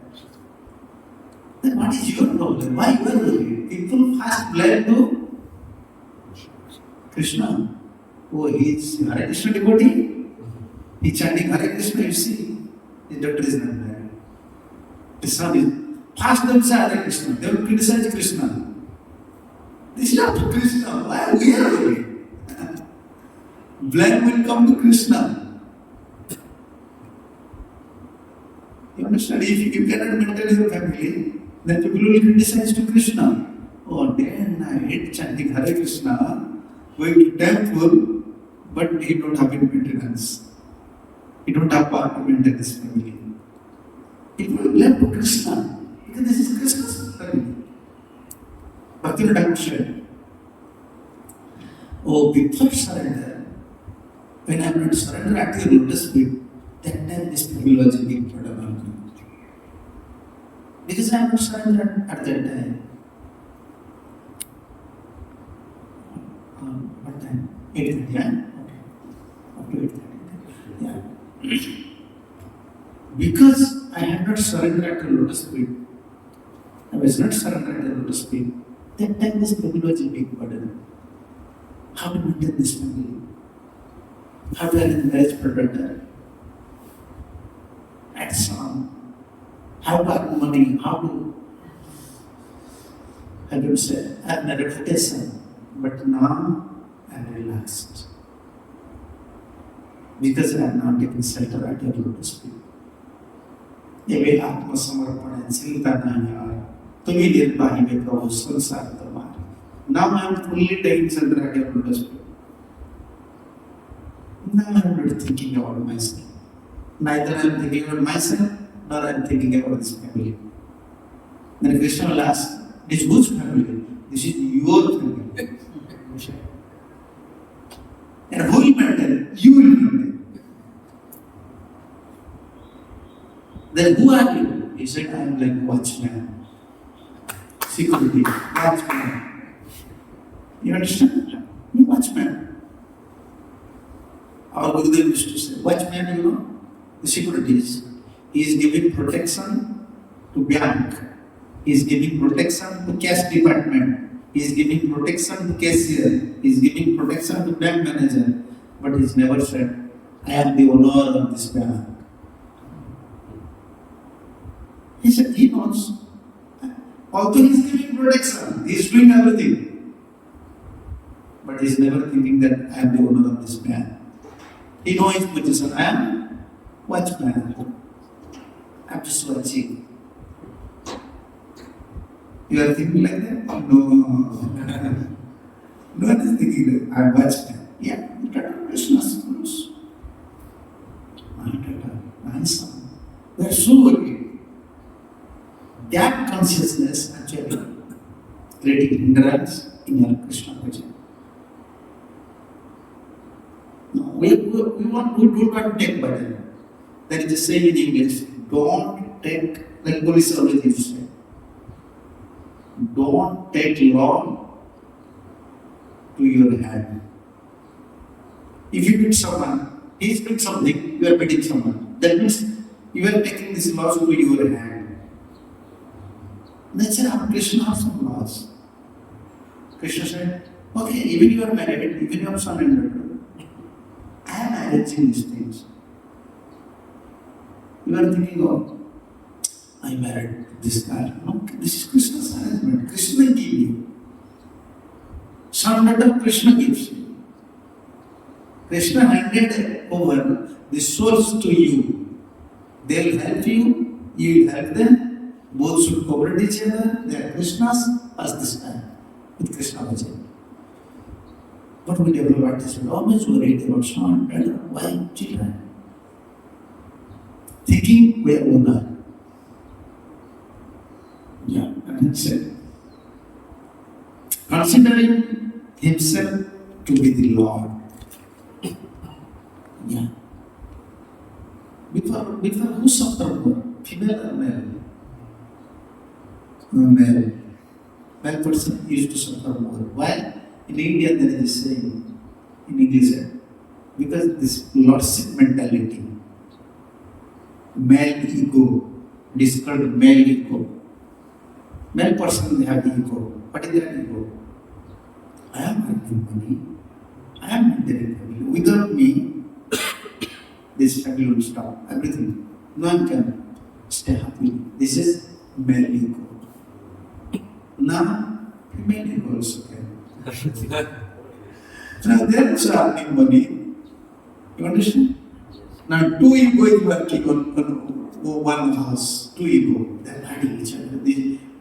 then what is your problem? Why you are worried? People first blame to Krishna. Oh, he is Hare Krishna devotee. He chanting Hare Krishna, you see. His daughter is not married. Krishna is first them say Hare Krishna. They will criticize Krishna. This is not Krishna. Why we are worried? Blame will come to Krishna. You understand? If you cannot maintain your family, then people will criticize to Krishna. Oh, day and night chanting Hare Krishna, going to temple, but he don't have any maintenance. He don't have power to maintain his family. People will blame to Krishna, because this is Krishna's family. Bhakti Thakur said, oh, before surrender, when I am not surrender at your lotus feet, that time this privilege will be pardon on me. Because I am not surrendered at that time. What time? 8:30, yeah? Okay. Up to 8:30. Yeah. Because I had not surrendered at the lotus feet, I was not surrendered at the lotus feet, that time this privilege will be burden. How to maintain this family? How to have a marriage protector? At some, how to earn money, how to say, earn a reputation. But now I am relaxed. Because I am not taking shelter at your lotus feet. ये आत्मसमर्पण है, चिंता नहीं यार, तुम्ही देत पाहिजे प्रभू संसार तुम्हारा. Now I am fully taking shelter at your lotus feet. Now I am not thinking about myself. Neither I am thinking about myself, nor I am thinking about this family. Then Krishna will ask, this is whose family? This is your family. And who will maintain? You will maintain. Then who are you? He said, I am like watchman. Security. Watchman. You understand? You watchman. Our Gurudev used to say, watchman, you know, the securities. He is giving protection to bank. He is giving protection to cash department. He is giving protection to cashier. He is giving protection to bank manager. But he has never said, I am the owner of this bank. He said, he knows. Although he is giving protection, he is doing everything. But he is never thinking that I am the owner of this bank. He knows his position. I am watchman. I am just watching. You are thinking like that? No. No one is thinking that I am watchman. Yeah, Krishna's rules. My son. We are so worried. That consciousness actually creating hindrance in your Krishna bhajan. No, we don't want to take bhajan. There is a saying in English, don't take, like police always used to say, don't take law to your hand. If you beat someone, he is doing something, you are beating someone. That means you are taking this law to your hand. Nature of Krishna has some laws. Krishna said, okay, even you are married, even you have son and daughter, I am arranging these things. You are thinking, oh, I married this guy. No, this is Krishna's arrangement. Krishna gives you. Son and daughter, Krishna gives you. Krishna handed over the souls to you. They will help you, you will help them. Both should cooperate each other. They are Krishna's as this time with Krishna bhajan. But we develop attitude, always worried about son, daughter, wife, children. Thinking we are owner. Yeah, and he said, considering himself to be the Lord. Yeah. Before who suffered more? Female or male? Male. Male person used to suffer more. Why? In India there is a saying in English, because this lordship mentality, male ego, it is called male ego. Male person they have ego. What is their ego? I am earning money. I am maintaining family. Without me, this family will stop. Everything. No one can stay happy. This is male ego. Now, female ego also can. Now they are also earning money. You understand? Now two ego is working on one house. Two ego. They are fighting each other.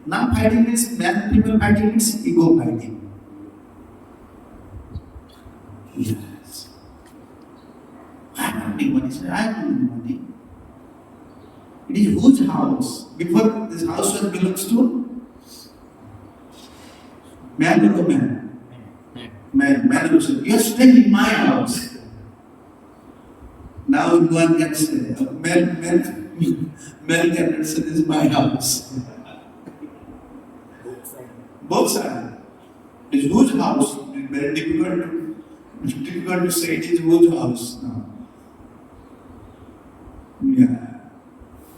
Now fighting means man and female fighting means ego fighting. Yes. I am earning money. I am earning money. It is whose house? Before this house belongs to man or woman? Man will say, you are staying in my house. Now one can say, man cannot say this is my house. Both sides. It is whose house? It is very difficult to say it is whose house. No. Yeah.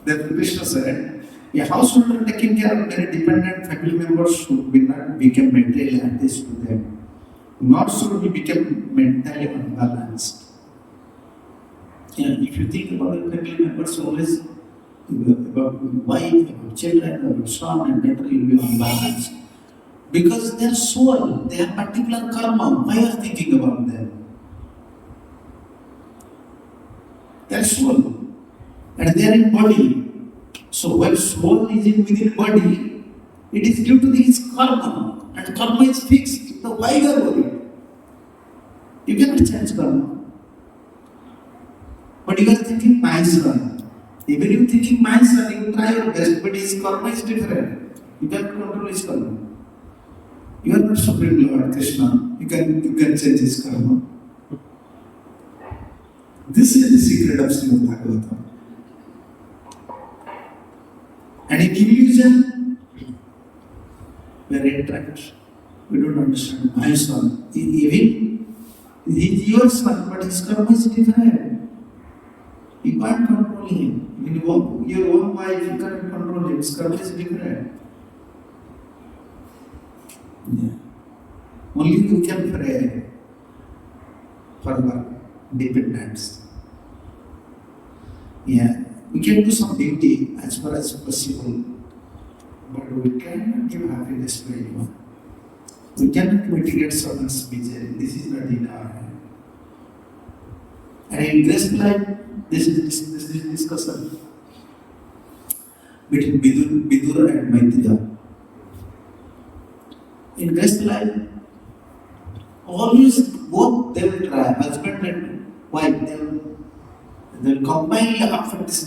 Then Krishna said, a householder taking care of very dependent family members should not become mentally attached to them. Nor should we become mentally unbalanced. If you think about the family members always about wife, about children, about son and daughter, you will be unbalanced. Because their soul, they have particular karma. Why are you thinking about them? Their soul. And they are in body. So when soul is within body, it is due to his karma. And karma is fixed. So why you are worried? You cannot change karma. But you are thinking my son. Even you thinking my son, you try your best, but his karma is different. You cannot control his karma. You are not Supreme Lord Krishna. You can change his karma. This is the secret of Srimad Bhagavatam. And in illusion, we are entrapped. We don't understand. My son, even he is your son, but his karma is different. You can't control him. Even your own wife, you can't control him. His karma is different. Yeah. Only you can pray for our dependence. Yeah. We can do some duty as far as possible, but we cannot give happiness to anyone. We cannot mitigate someone's misery. This is not in our hand. And in Grhasta life, this is discussion between Vidura and Maitreya. In Grhasta life, always both they will try, husband and wife, they will combine after this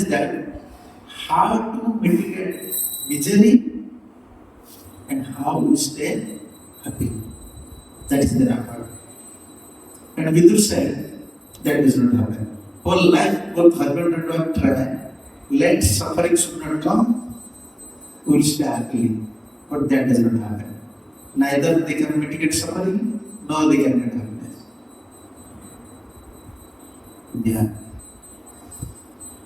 that how to mitigate misery and how to stay happy. That is their effort. And Vidur said that does not happen. Whole life both husband and wife try, let suffering should not come, we will stay happily. But that does not happen. Neither they can mitigate suffering, nor they can get happiness. Yeah.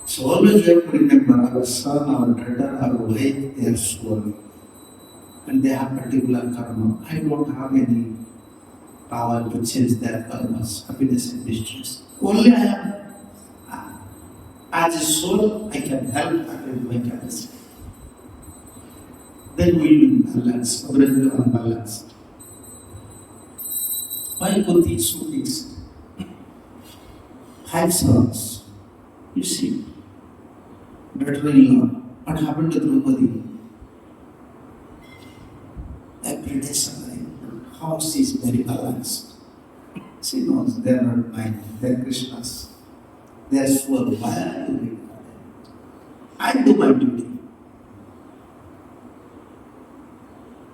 So always we have to remember our son, our daughter, our wife, they are soul. And they have particular karma. I don't have any power to change their karmas, happiness and distress. Only I am, as a soul, I can help with my capacity. Then we will be balanced, otherwise we are unbalanced. Why Kunti is so fixed? 5 sons. You see, daughter-in-law, what happened to Draupadi? Every day suffering. House is very balanced. She knows they are not mine, they are Krishna's. They are sure. Why are you doing that? I do my duty.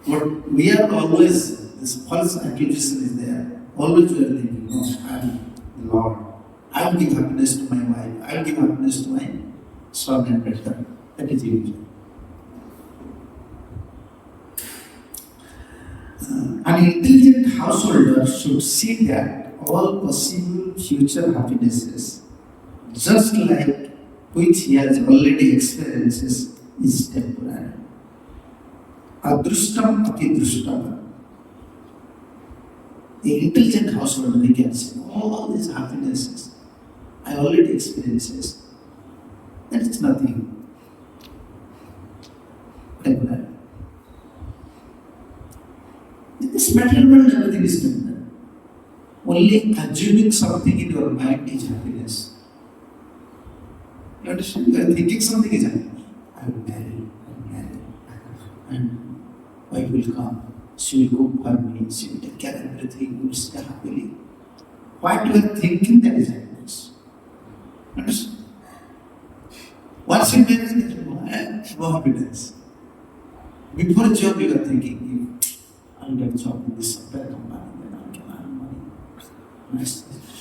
But we are always, this false accusation is there. Always we are thinking, no, I am the Lord. I will give happiness to my wife. I will give happiness to my son and daughter. That is illusion. An intelligent householder should see that all possible future happinesses, just like which he has already experienced, is temporary. Adrushtam api drushtam. The intelligent householder, he can say, all these happinesses I already experienced. That is nothing. Temporary. In this material world, everything is temporary. Only consuming something in your mind is happiness. You understand? You are thinking something is happiness. I will marry, and wife will come. She will cook for me, she will take care of everything, we will stay happily. What you are thinking, that is happiness. Understand? Once you marry, there is no happiness. Before job, you are thinking, I'll get a job in this software company, then I'll get money.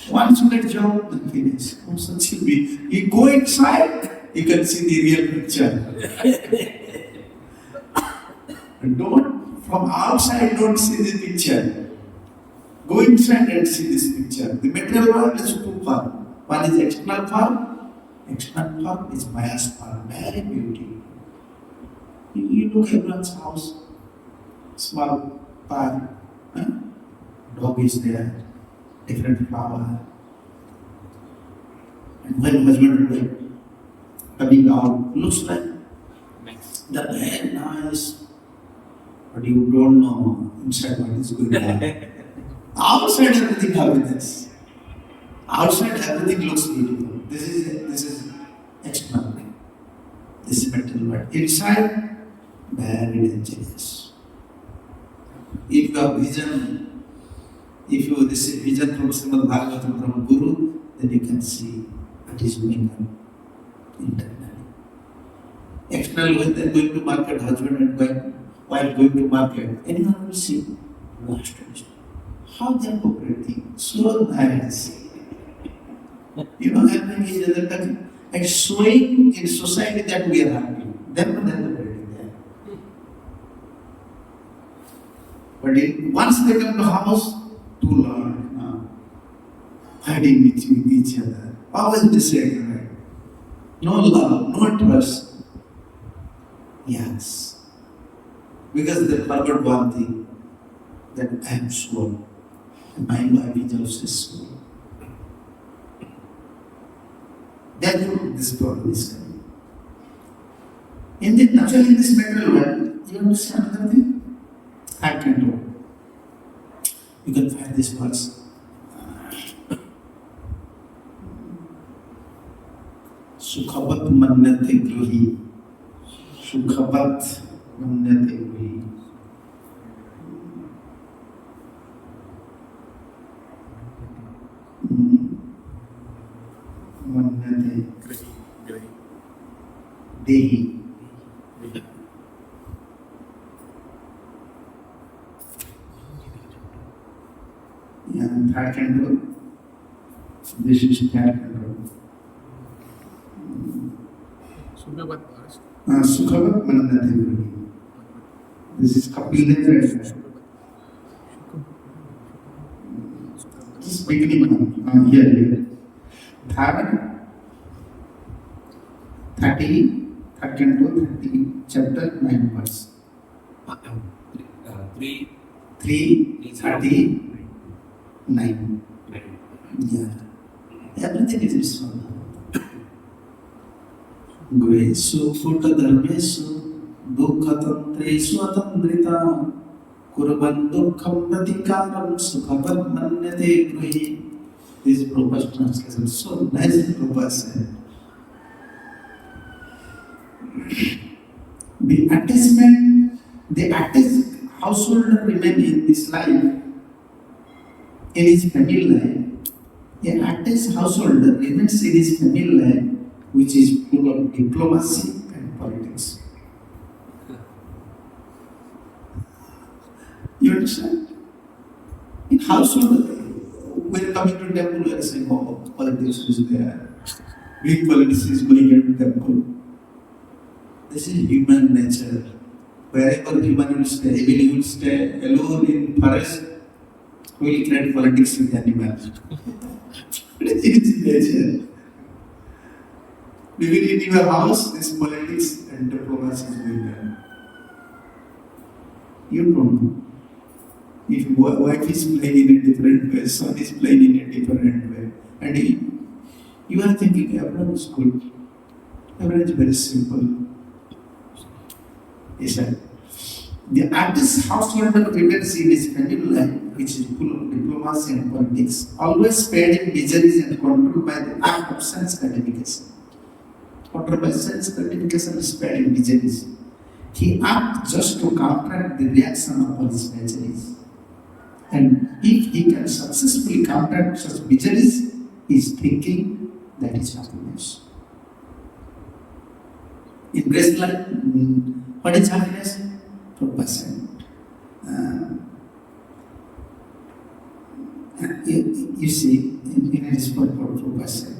Once you get job, then finish. Nonsense will be. You go inside, you can see the real picture. Don't, from outside, don't see the picture. Go inside and see this picture. The material world is two form. One is external form. External form is Maya's form. Very beautiful. You look at everyone's house. Small park. Dog is there. Different flower. And when husband and wife coming out, looks like that very nice. But you don't know inside what is going on. Outside everything happiness. Outside everything looks beautiful. This is external. This is mental world. Inside, very dangerous. If you have vision, if you receive vision from Srimad Bhagavatam from Guru, then you can see what is going on internally. External, when they are going to market, husband and wife going to market, anyone will see, how they are cooperating, so nice. You know, helping each other, and showing in society that we are happy. Then they are cooperating there. But once they come to house, too long, fighting with each other, always disagreement, no love, no trust. Yes, because they forgot one thing, that I am soul, and my wife is also soul. Therefore, this problem is coming. Naturally, in this material world, you understand another thing? I can do. You can find this verse. Sukhavat mannate gruhi. Sukhavat mannate gruhi. Mannate dehi. Yeah, third candle. This is third candle. Sukhavat mannate gruhi. This is Kapilendra. This is beginning one. Here. Third canto, 30, chapter 9 verse. 3:39. Yeah. Everything is Vishwanath. Guhesu futa dharmesu dukkhatantresu atandrita kurban dukkham pratikaram sukhavat mannate gruhi. This is Prabhupada's translation. So nice Prabhupada said. The attached householder remain in this life, in his family life. The attached householder remains in his family life, which is full of diplomacy and politics. You understand? In household, when coming to temple, we are saying, oh, politics is there. Weak politics is going into temple. This is human nature. Wherever human will stay, even he will stay alone in forest, we will create politics with animals. It is nature. Even in your house, this politics and diplomacy is going on. You don't know. If your wife is playing in a different way, son is playing in a different way, and you are thinking everyone is good, everyone is very simple. He said, the artist's householder remains in his family life, which is full of diplomacy and politics, always spared in miseries and controlled by the act of sense gratification. Controlled by sense gratification is spared in miseries. He acts just to counteract the reaction of all his miseries. And if he can successfully counteract such miseries, he is thinking that is happiness. In grace life, what is happiness? 4%. You see, in what Prabhupada said.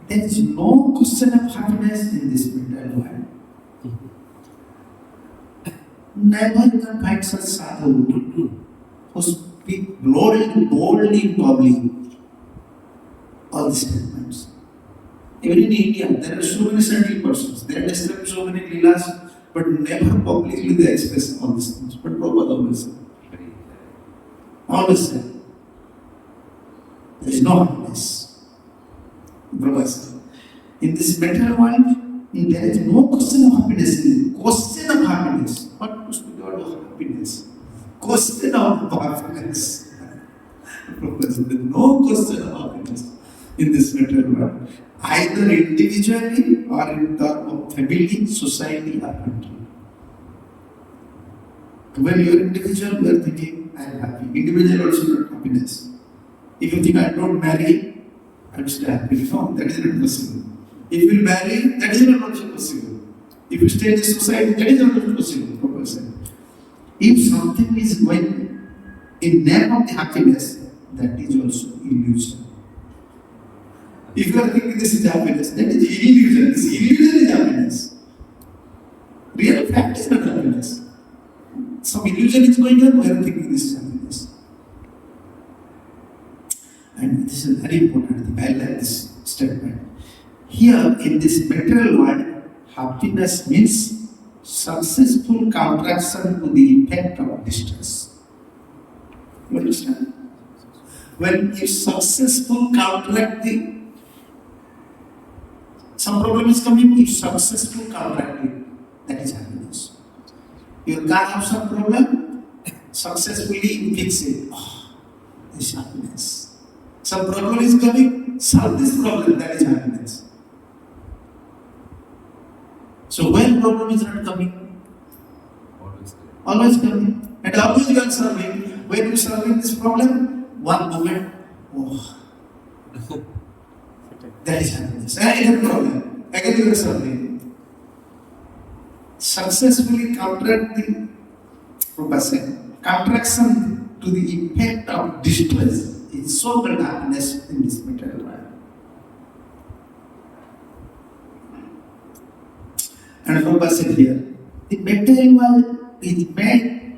There is no question of happiness in this material world. Never you can find such sadhu who speak boldly in public all these statements. Even in India, there are so many saintly persons. They describe so many leelas, but never publicly they express all these things. But Prabhupada always said. Always said. There is no happiness. Prabhupada said. In this material world, there is no question of happiness. Question of happiness. What to speak about happiness? Question of happiness. Prabhupada said, there is no question of happiness in this material world. Either individually or in terms of family, society, or country. When you are individual, you are thinking, I am happy. Individual also not happiness. If you think I don't marry, I will stay happy. No, that is not possible. If you will marry, that is not also possible. If you stay in the society, that is not also possible. If something is going in name of the happiness, that is also illusion. If you are thinking this is happiness, that is illusion. This illusion is happiness. Real fact is not happiness. Some illusion is going on, we are thinking this is happiness. And this is very important. I like this statement. Here, in this material world, happiness means successful counteraction to the effect of distress. You understand? When you successfully counteract some problem is coming, you successfully counteract it. That is happiness. You can have some problem, successfully you fix it. Oh, this is happiness. Some problem is coming, solve this problem. That is happiness. So when problem is not coming, always coming, and always you are solving. When you are solving this problem, one moment, oh, that is happiness. Again problem, again you are solving. Successfully counteract the contraction to the effect of distress is so called happiness in this material world. And Prabhupada said here, the material world is made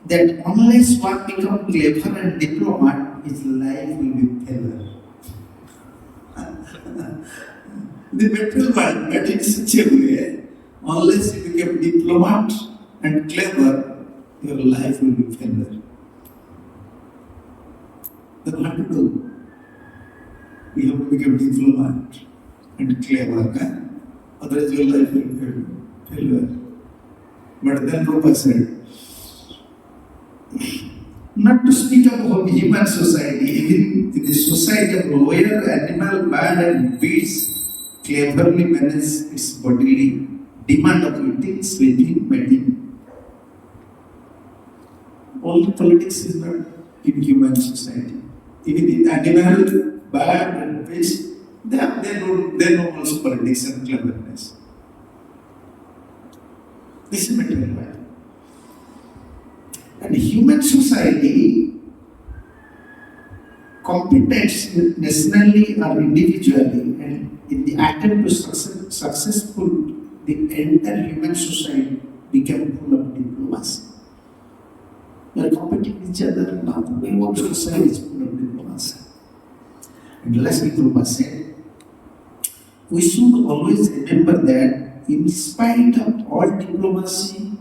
that unless one becomes clever and diplomat, his life will be failure. The material world made in such a way, unless you become diplomat and clever, your life will be failure. Then what to do? We have to become diplomat and clever. Otherwise your life will be failure. But then Prabhupada said, not to speak about human society, even in the society of lower animal, bird and beasts cleverly manage its bodily demand of eating, sleeping, mating. Only politics is not in human society. Even in animal, bird and beast, they know also politics and cleverness. This is material world. And human society competes nationally or individually, and in the attempt to successful, the entire human society became full of diplomacy. We are competing with each other now. The whole society is full of diplomacy. And lastly, Prabhupada said, we should always remember that in spite of all diplomacy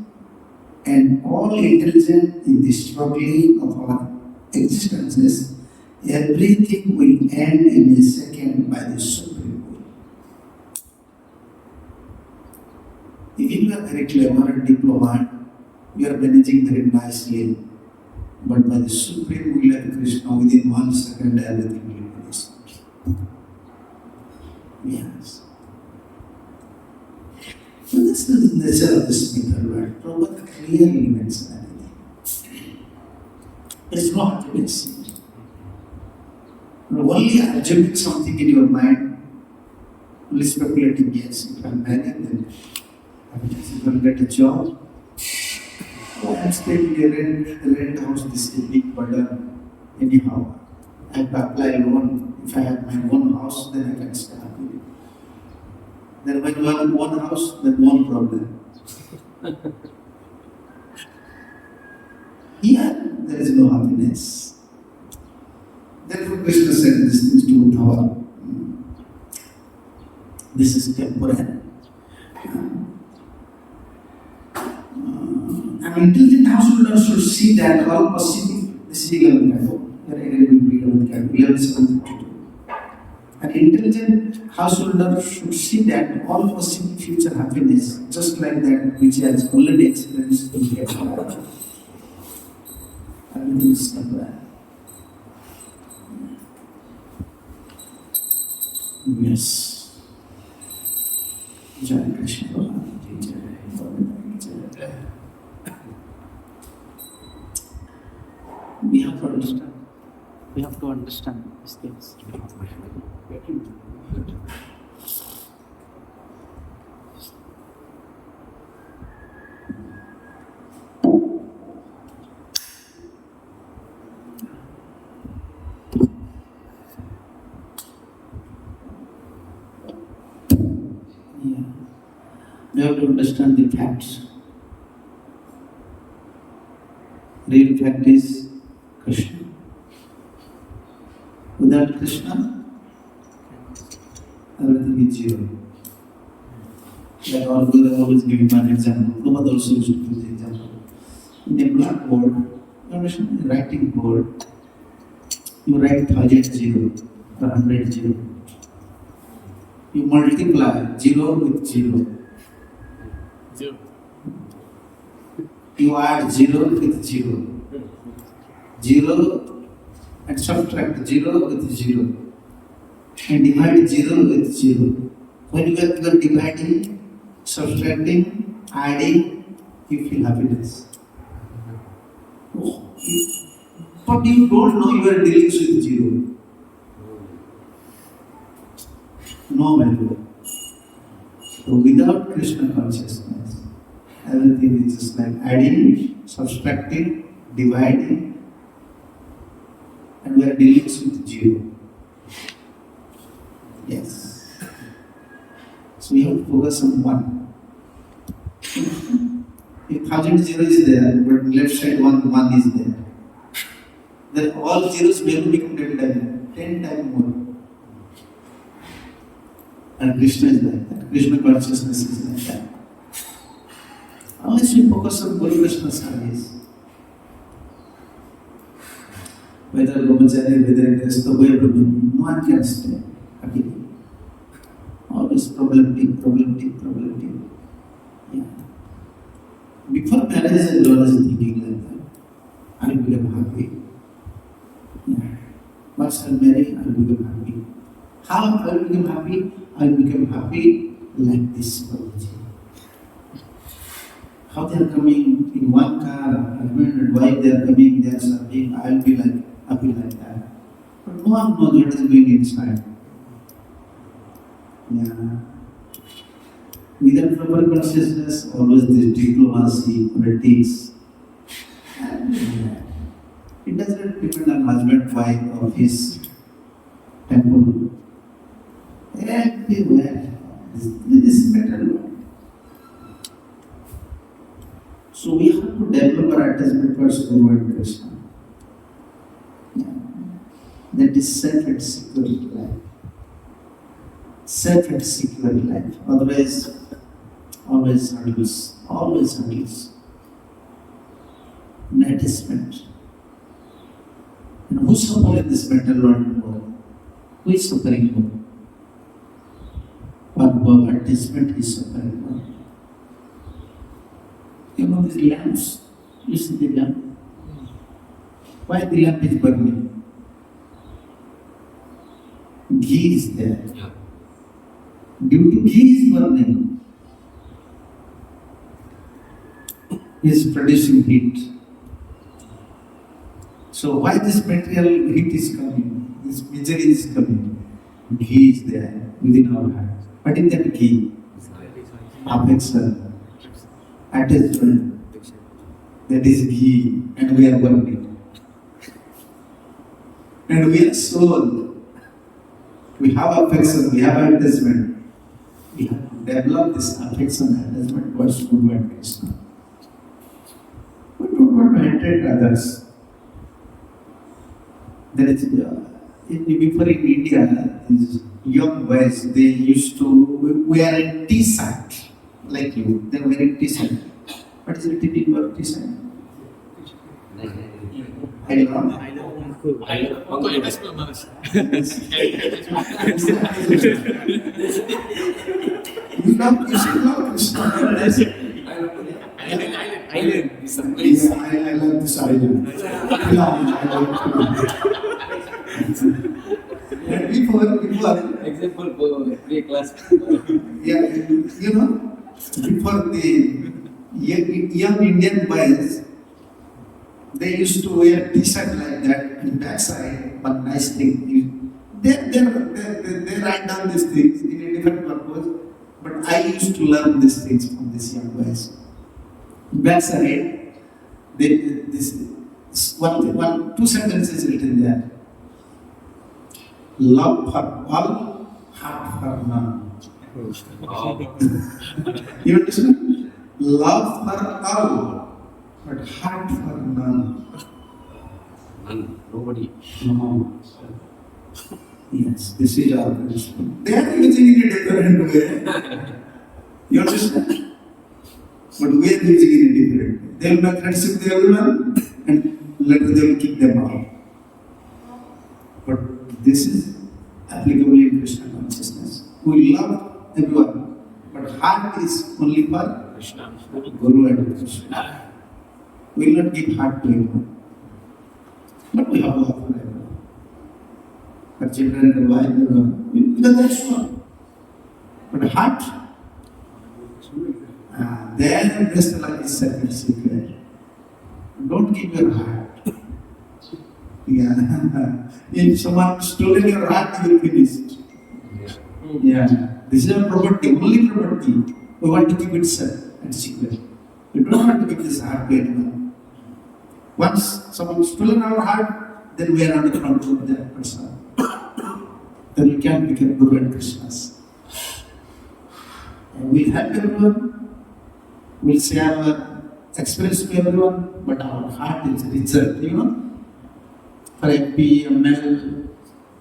and all intelligence in the struggling of our existences, everything will end in a second by the Supreme Will. Even you are very clever and diplomat, you are managing very nicely, but by the Supreme Will of Krishna, within 1 second, everything will be finished. Yes. So this is the nature of this material world. Prabhupada clearly mentions everything. There is no happiness. Only assuming something in your mind, only speculating, yes, if I am married, then happiness. If I will get a job, oh, I am staying in a rent house, this is a big burden. Anyhow, I have to apply loan. If I have my own house, then I can stay happily. Then when you have one house, then one problem. Here, there is no happiness. Therefore, Krishna said these things to Uddhava. This is temporary. An intelligent householder should see that all possible. This is 11:752. An intelligent householder should see that all possible future happiness, just like that which he has already experienced in temporary. Everything is temporary. Yes. Jai Krishna. We have to understand. We have to understand these things. We have to understand the facts. Real fact is Krishna. Without Krishna, everything is zero. Like our Guru always giving one example. Prabhupada also used to give the example. In a blackboard, you understand, a writing board, you write 1,000 zero or 100 zero. You multiply zero with zero. You add zero with zero. Zero and subtract zero with zero. And divide zero with zero. When you are dividing, subtracting, adding, you feel happiness. Oh, but you don't know you are dealing with zero. No value. So without Krishna consciousness, everything is just like adding, subtracting, dividing, and we are dealing with zero. Yes. So we have to focus on one. If 1,000 zero is there, but left side one is there, then all zeros will become 10 times more. And Krishna is like that. Krishna consciousness is like that. Unless we focus on Guru Krishna service, whether Brahmachari, whether Grhasta, whoever, no one can stay happily. Always problematic. Yeah. Before marriage, I was thinking like that. I will become happy. Yeah. Once I marry, I will become happy. How I will become happy? I will become happy like this Prabhuji. How they are coming in one car, husband and wife, they are coming, they are serving, I will be like happy like that. But no one knows what is going inside. Yeah. Without proper consciousness, always this diplomacy, politics. And it doesn't depend on husband, wife, office, temple. Everywhere. This is better. So we have to develop our attachment towards Guru and Krishna. Yeah. That is safe and secure life. Safe and secure life. Otherwise, always hurdles. An attachment. And who suffers in this mental world? Who is suffering more? But attachment is suffering more. You know these lamps? You see the lamp? Why the lamp is burning? Ghee is there. Due to ghee is burning, is producing heat. So why this material heat is coming? This misery is coming. Ghee is there within our heart. What is that ghee? Affection. Attachment. That is ghee, and we are burning. And we are soul. We have affection, we have attachment. We have to develop this affection and attachment towards Guru and Krishna. We don't want to hatred others. There is, before in India, these young boys, they used to wear a t-shirt, like you. They wear a t-shirt. What is the typical of t-shirt? I love. You should love Krishna. Island is a place. Yeah, I love this island. And before, Example for play class. yeah, before the young Indian boys, they used to wear t-shirt like that and backside, one nice thing. They write down these things in a different purpose, but I used to learn these things from these young boys. Backside, two sentences written there. Love for all, heart for none. You understand? Love for all, but heart for none. None, nobody. No. Yes, this is our principle. They are using it in a different way. You understand? But we are using it in a different way. They will make friendship with everyone and later they will kick them out. But this is applicable in Krishna consciousness. We love everyone, but heart is only for Krishna. Guru and Krishna. We will not give heart to everyone. But we have love for everyone. For children and wife, everyone. Because that's one. But heart, then Krishna is second secret. Don't give your heart. Yeah. If someone stolen your heart, you will finish it. Yeah. This is our property, only property. We want to keep it safe and secret. We don't want to give this heart to anyone. Once someone stolen our heart, then we are under the control of that person. Then we can become Guru and Krishnas. And we'll help everyone. We'll share our experience to everyone, but our heart is reserved, For MP, ML,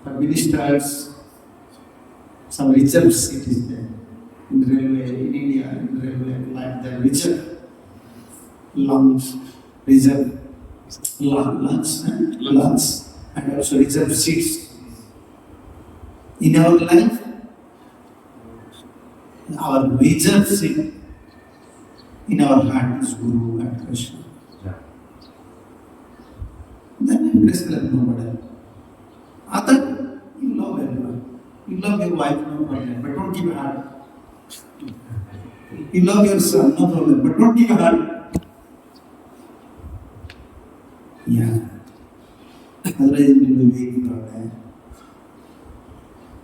for ministers, some reserved seat is there. In railway, in India, in railway, like the reserve lungs, reserve lungs, and also reserve seats. In our life, our reserve seat in our heart is Guru and Krishna. Then you rest like nobody. Other, you love everyone. You love your wife, no problem, but don't give your heart. You love your son, no problem, but don't give your heart. Yeah. Otherwise, it will be weak problem.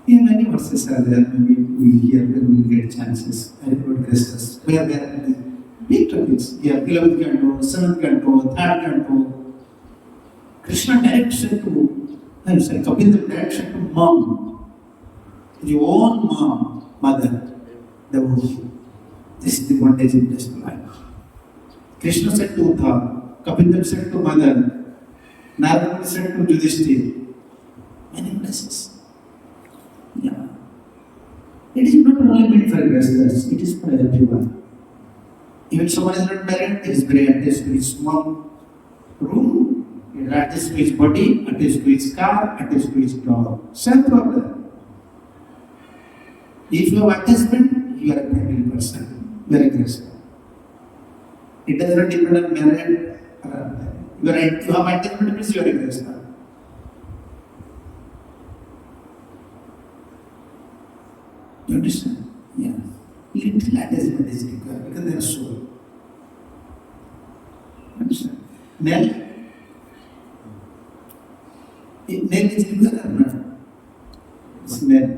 Yeah, many verses are there. Maybe we hear when we get chances. I wrote Grhasta. We are there. Big topics. Yeah, 11th canto, 7th canto, 3rd canto. Krishna direct said to, Kapil direct said to mom, your own mom, mother, devotee. This is the bondage in this life. Krishna said to Uddhav, Kapil said to mother, Narada said to Yudhishthira. Many places. Yeah. It is not only meant for Grhastas, it is for everyone. Even someone is not married, he is very attached to his small room, he is attached to his body, attached to his car, attached to his dog. Same problem. If you have attachment, you are a family person, you are a Grhasta. It does not depend on married. You have attachment means you are a Grhasta. You understand? Yeah. Little attachment is required because they are soul. Understand? Nail? Nail is required or not? It's nail.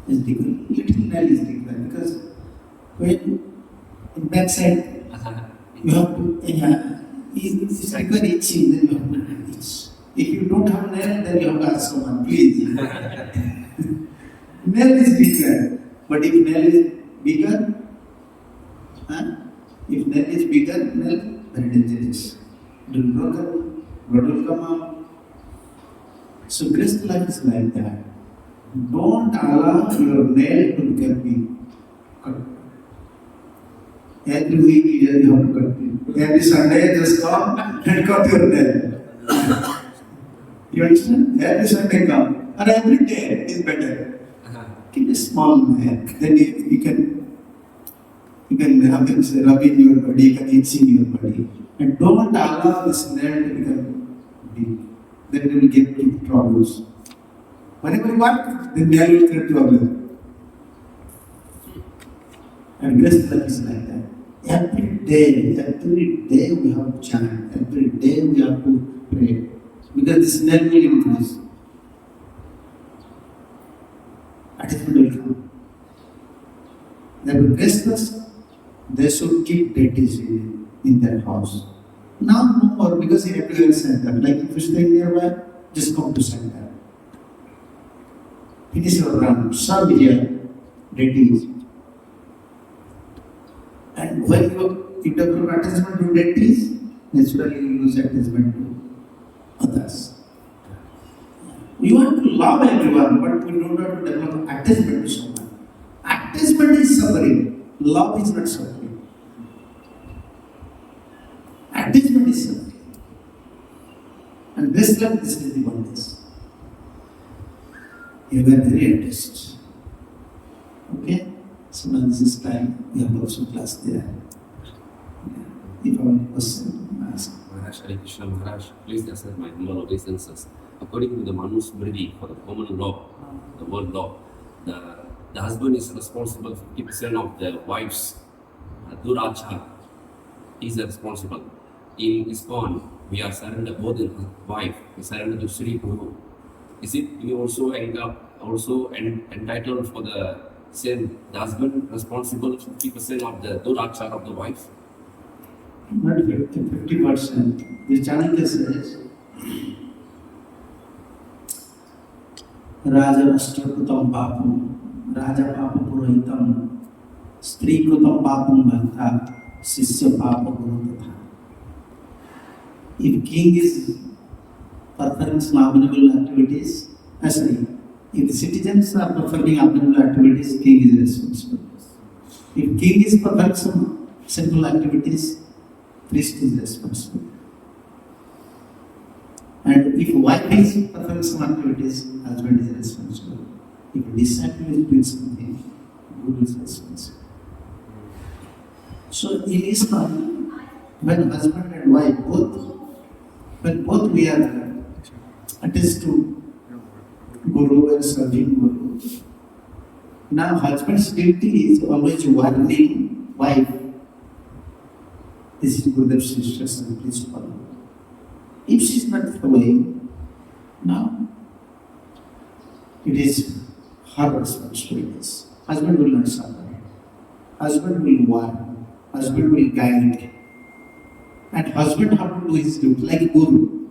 Is required. Little nail is required because when in backside you It's like very itchy, then you have to itch. If you don't have nail, then you have to ask someone, please. Nail is bigger, but if nail is bigger, if nail is bigger, nail very dangerous. It will broken, blood will come out. So Grhasta life is like that. Don't allow your nail to become big. Cut. Every week you have to cut it. Every Sunday just come and cut your nail. You understand? Every Sunday come. Or every day is better. Keep a small nail. Then you can have them rub in your body, you can itch in your body. And don't allow this nail to become big. Then you will get into troubles. Whenever you want, then nail will create trouble. And Grhasta life is like that. Every day we have to chant. Every day we have to pray. Because this nail will increase. Attachment will come. The Grhastas, they should keep deities in their house. Now no more, because everywhere is center. Like if you stay nearby, just come to center. Finish your run, serve here, deities. And when you develop attachment to deities, naturally you lose attachment to others. We want to love everyone, but we don't want to develop attachment to someone. Attachment is suffering, love is not suffering. Attachment is suffering. And this love, this is the oneness. You were very attached. Okay? So now this is time, we have also class there. If I have any question, ask. Maharaj, Hare Krishna, Maharaj, please answer my humble obeisances. According to the Manusmriti, for the common law, the world law, the husband is responsible for 50% of the wife's durachar. He is responsible. In ISKCON, we are surrendered both in wife, we surrender to Sri Guru. Is it we also entitled for the same, the husband responsible 50% of the durachar of the wife? Not 50%. The Chanakya says, Raja Rashtrakutam Papam, Raja Papa Purohitam, Stri Kutam Papam Bhanta, Sisya Papa Guru. If king is performing some abominable activities, if the citizens are performing abominable activities, king is responsible. If king is performing some sinful activities, priest is responsible. And if wife is performing some activities, husband is responsible. If a disciple is doing something, guru is responsible. So in Islam, when husband and wife both we are attached to Guru and serving Guru. Now husband's duty is always warning wife. This is Gurudev's instruction, please follow. If she is not following, now it is her responsibility. Husband will not suffer. Husband will warn. Husband will guide. And husband have to do his duty like Guru.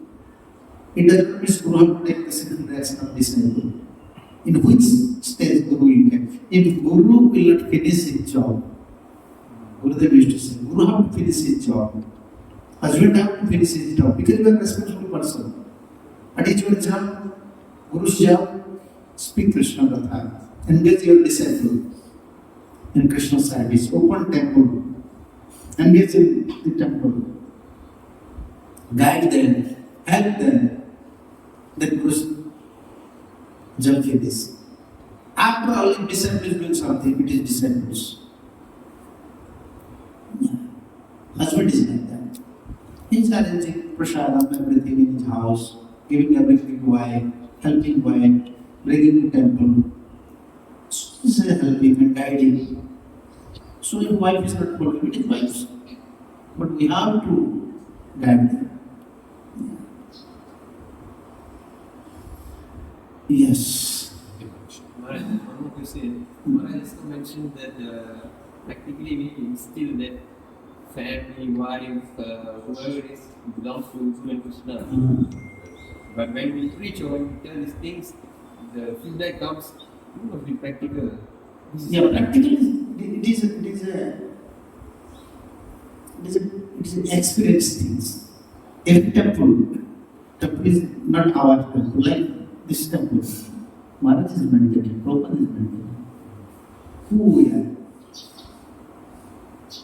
It doesn't mean Guru have to take the sinful reaction of disciple. In which stage Guru will take? If Guru will not finish his job, Gurudev used to say, Guru have to finish his job. Husband have to finish his job because you are a responsible person. And it's your job, Guru's job, speak Krishna Katha, engage your disciple in Krishna service, open temple, engage in the temple, guide them, help them. Then Guru's job is this. After all, if disciple is doing something, it is disciples. Husband is like that. He is arranging prasadam, everything in his house, giving everything to wife, helping wife, bringing to temple. So this is helping and guiding. So if wife is not following, it is wife's. But we have to guide them. Yes. Maharaj, one more question. Maharaj just mentioned that practically we instill that family, wife, whoever it is belongs to Lord Krishna. But when we preach or when we tell these things, the feedback comes, you must be practical. This is Yeah, not practically, it is experience things. Every temple is not our temple, like this temple. Maharaj is maintaining, Prabhupada is maintaining. Who we are.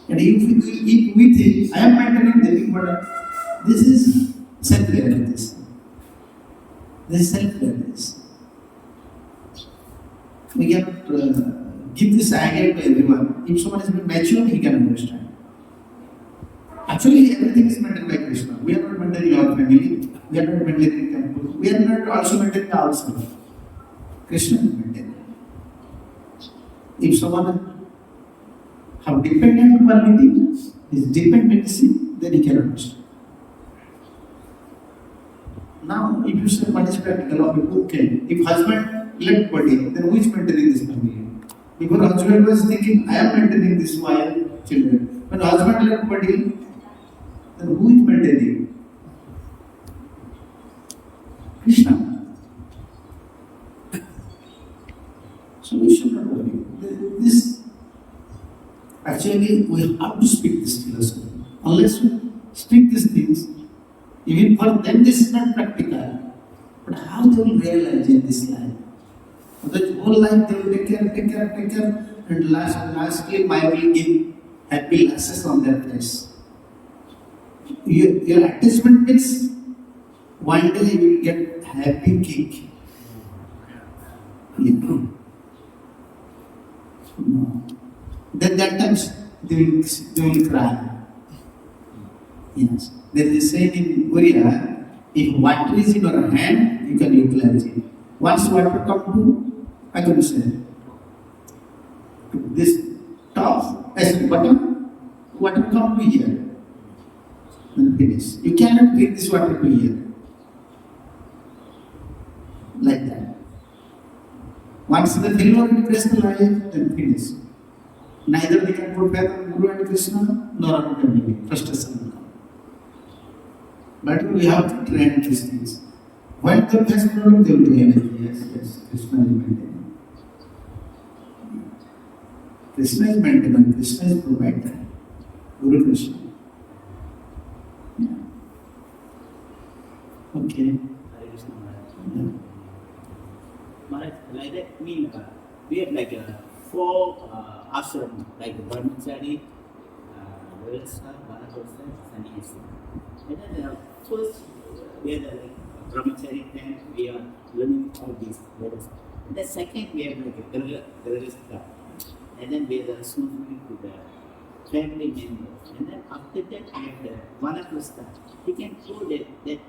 And if we think, I am maintaining the thing, but this is self-realization. This is self-realization. We cannot give this idea to everyone. If someone is mature, he can understand. Actually, everything is maintained by Krishna. We are not maintaining our family. We are not maintaining temple. We are not also maintaining ourselves. Krishna is maintaining. If someone have dependent quality, his dependency, then he can understand. Now, if you say what is practical, okay, if husband left body, then who is maintaining this family? Before husband was thinking, I am maintaining this wife, children. When husband left body, then who is maintaining? Krishna. So we should not worry. This actually we have to speak this philosophy. Unless we speak these things, even for them this is not practical. But how they will realize in this life? The whole life they will take care, and lastly Maya will give happy lashes on their face. Your attachment means one day you will get happy kick. Then that times they will cry. Yes. There is a saying in Korea, if water is in your hand, you can utilize it. Once water come to, I can say, to this top, as the bottom, water come to here. And finish. You cannot bring this water to here. Like that. Once the fellow impress the life, then finish. Neither they can put back on Guru and Krishna, nor on family. Frustration will come. But we have to train these things. When the face problem, they will realize, yes, Krishna is maintaining. Krishna is maintaining, Krishna is providing. Guru Krishna. Yeah. Okay. Hare Krishna Maharaj. Maharaj, like that mean we have like four ashram, like Brahmachari, Grhasta, Balaram, Sannyasi. And then the first we are like Brahmachari, then we are learning all these levels. And the second we have like Grhasta, and then we are the responsibility to the family members. And then after that we have the Vanaprastha. We can go that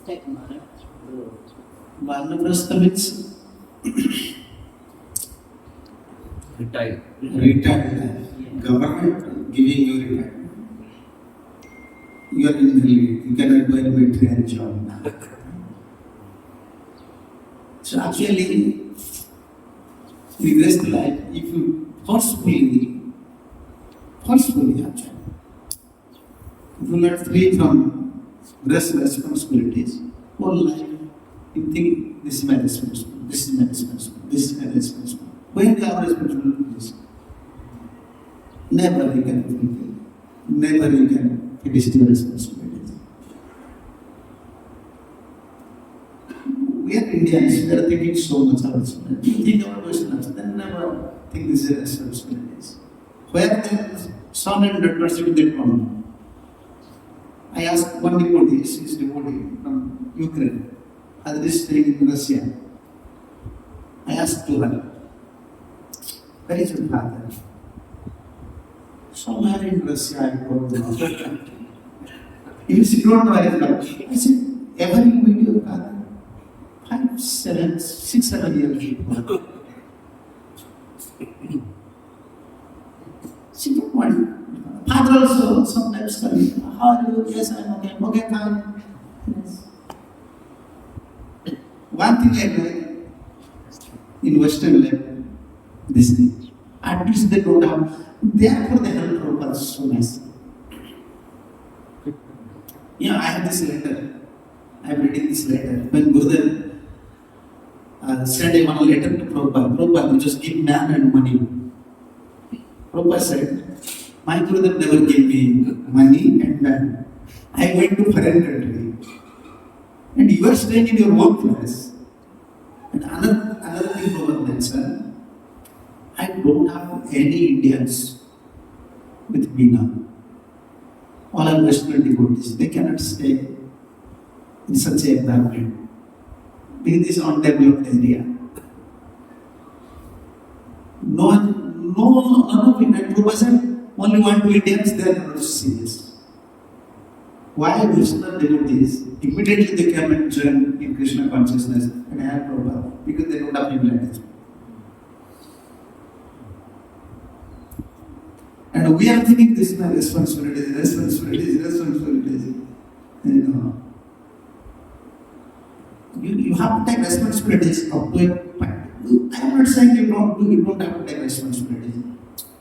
step, Maharaj. Vanaprastha means Retired. retired. Government giving you retirement. You are in the lead. You cannot do any material job now. So actually, in this life, if you forcefully actually, if you are not free from responsibilities, whole life you think this is my responsibility, this is my responsibility, this is my responsibility. When you are responsible for this, never you can fulfill, never you can finish your responsibilities. We are Indians, we are thinking so much about it. We think about Westerners, then never think this is responsibilities. Where the son and daughter sit that one. I asked one devotee, she is devotee from Ukraine, had this staying in Russia. I asked to her, where is your father? Somewhere in Russia, I told them. If she don't know where is father, I said, ever you meet your father? 5, 7, 6, 7 years before. She don't want. Father also sometimes tell me, how are you? Yes, I'm okay. Okay, fine. Yes. One thing I like in Western life, this thing. At least they don't have, therefore they help Prabhupada so nicely. I have this letter. I am reading this letter. When Gurudev sent one letter to Prabhupada, Prabhupada just give man and money. Prabhupada said, my Gurudev never gave me money and man. I went to foreign country. And you are staying in your own place. And another thing Prabhupada mentioned, I don't have any Indians with me now. All are Western devotees. They cannot stay in such an environment. Because this is undeveloped area. None of it. And Prabhupada said, only 1 2 Indians, they are not serious. Why Western devotees? Immediately they came and joined in Krishna consciousness and have Prabhupada because they don't have any attachment. And we are thinking this is my responsibility. You have to take responsibilities up to a point. I am not saying you don't have to take responsibilities.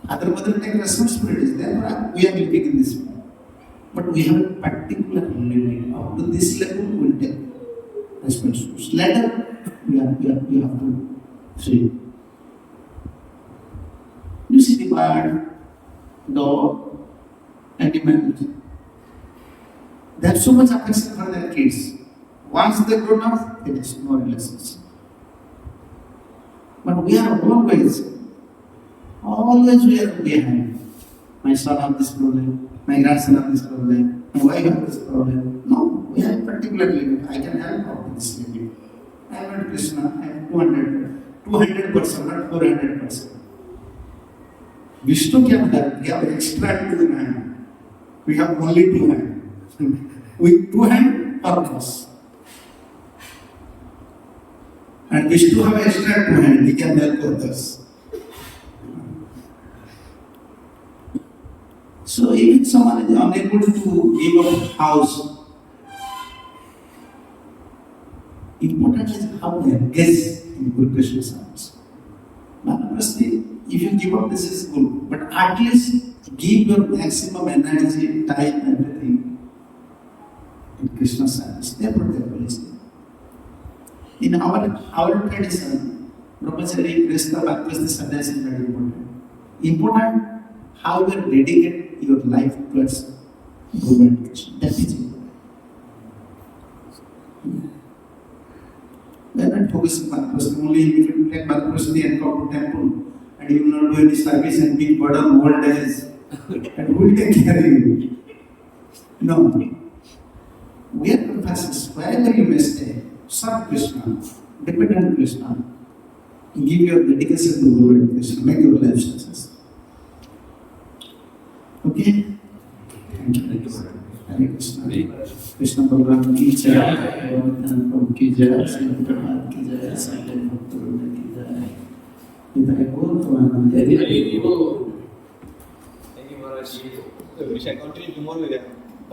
Other mother take responsibilities. Therefore, we are living in this way. But we have a particular limit. Up to this level, we will take responsibilities. Later, we have to see. You see the bird, dog, animals. They have so much affection for their kids. Once they grow up, there is no relationship. But we are always we are behind. My son has this problem, my grandson has this problem, my wife has this problem. No, we have a particular limit. I can help out with this limit. I am not Krishna, I am 200%, not 400%. Vishnu can help, we have extra 2 hands. We have only 2 hands. With 2 hands, purpose. And Vishnu have extra 2 hands, he can help others. So if someone is unable to give up house, important is how they engage in good Krishna service. Honestly, if you give up, this is good. But at least give your maximum energy, time, everything in Krishna service. Therefore, they are listening. In our tradition, Brahmachari, Grhasta, Bhakti, Sannyas is very important. Important how you dedicate your life towards Guru and Krishna. That is important. We are not focusing on Bhakti. Only if you take Bhakti and come to temple and you will not do any service and be burden all days, and who will take care of you? No. We are professors. Wherever you may stay, serve Krishna, depend on Krishna, give your dedication to Guru and Krishna, make your life successful. Okay? Thank you. Hare Krishna. Krishna Balaram ki jai, Bhagavatam Prabhu ki jai, Sri Prabhupada ki jai, Sri Bhaktivinoda ki jai. Hidayah bol Pramanam. Thank you, Maharaj. We shall continue tomorrow.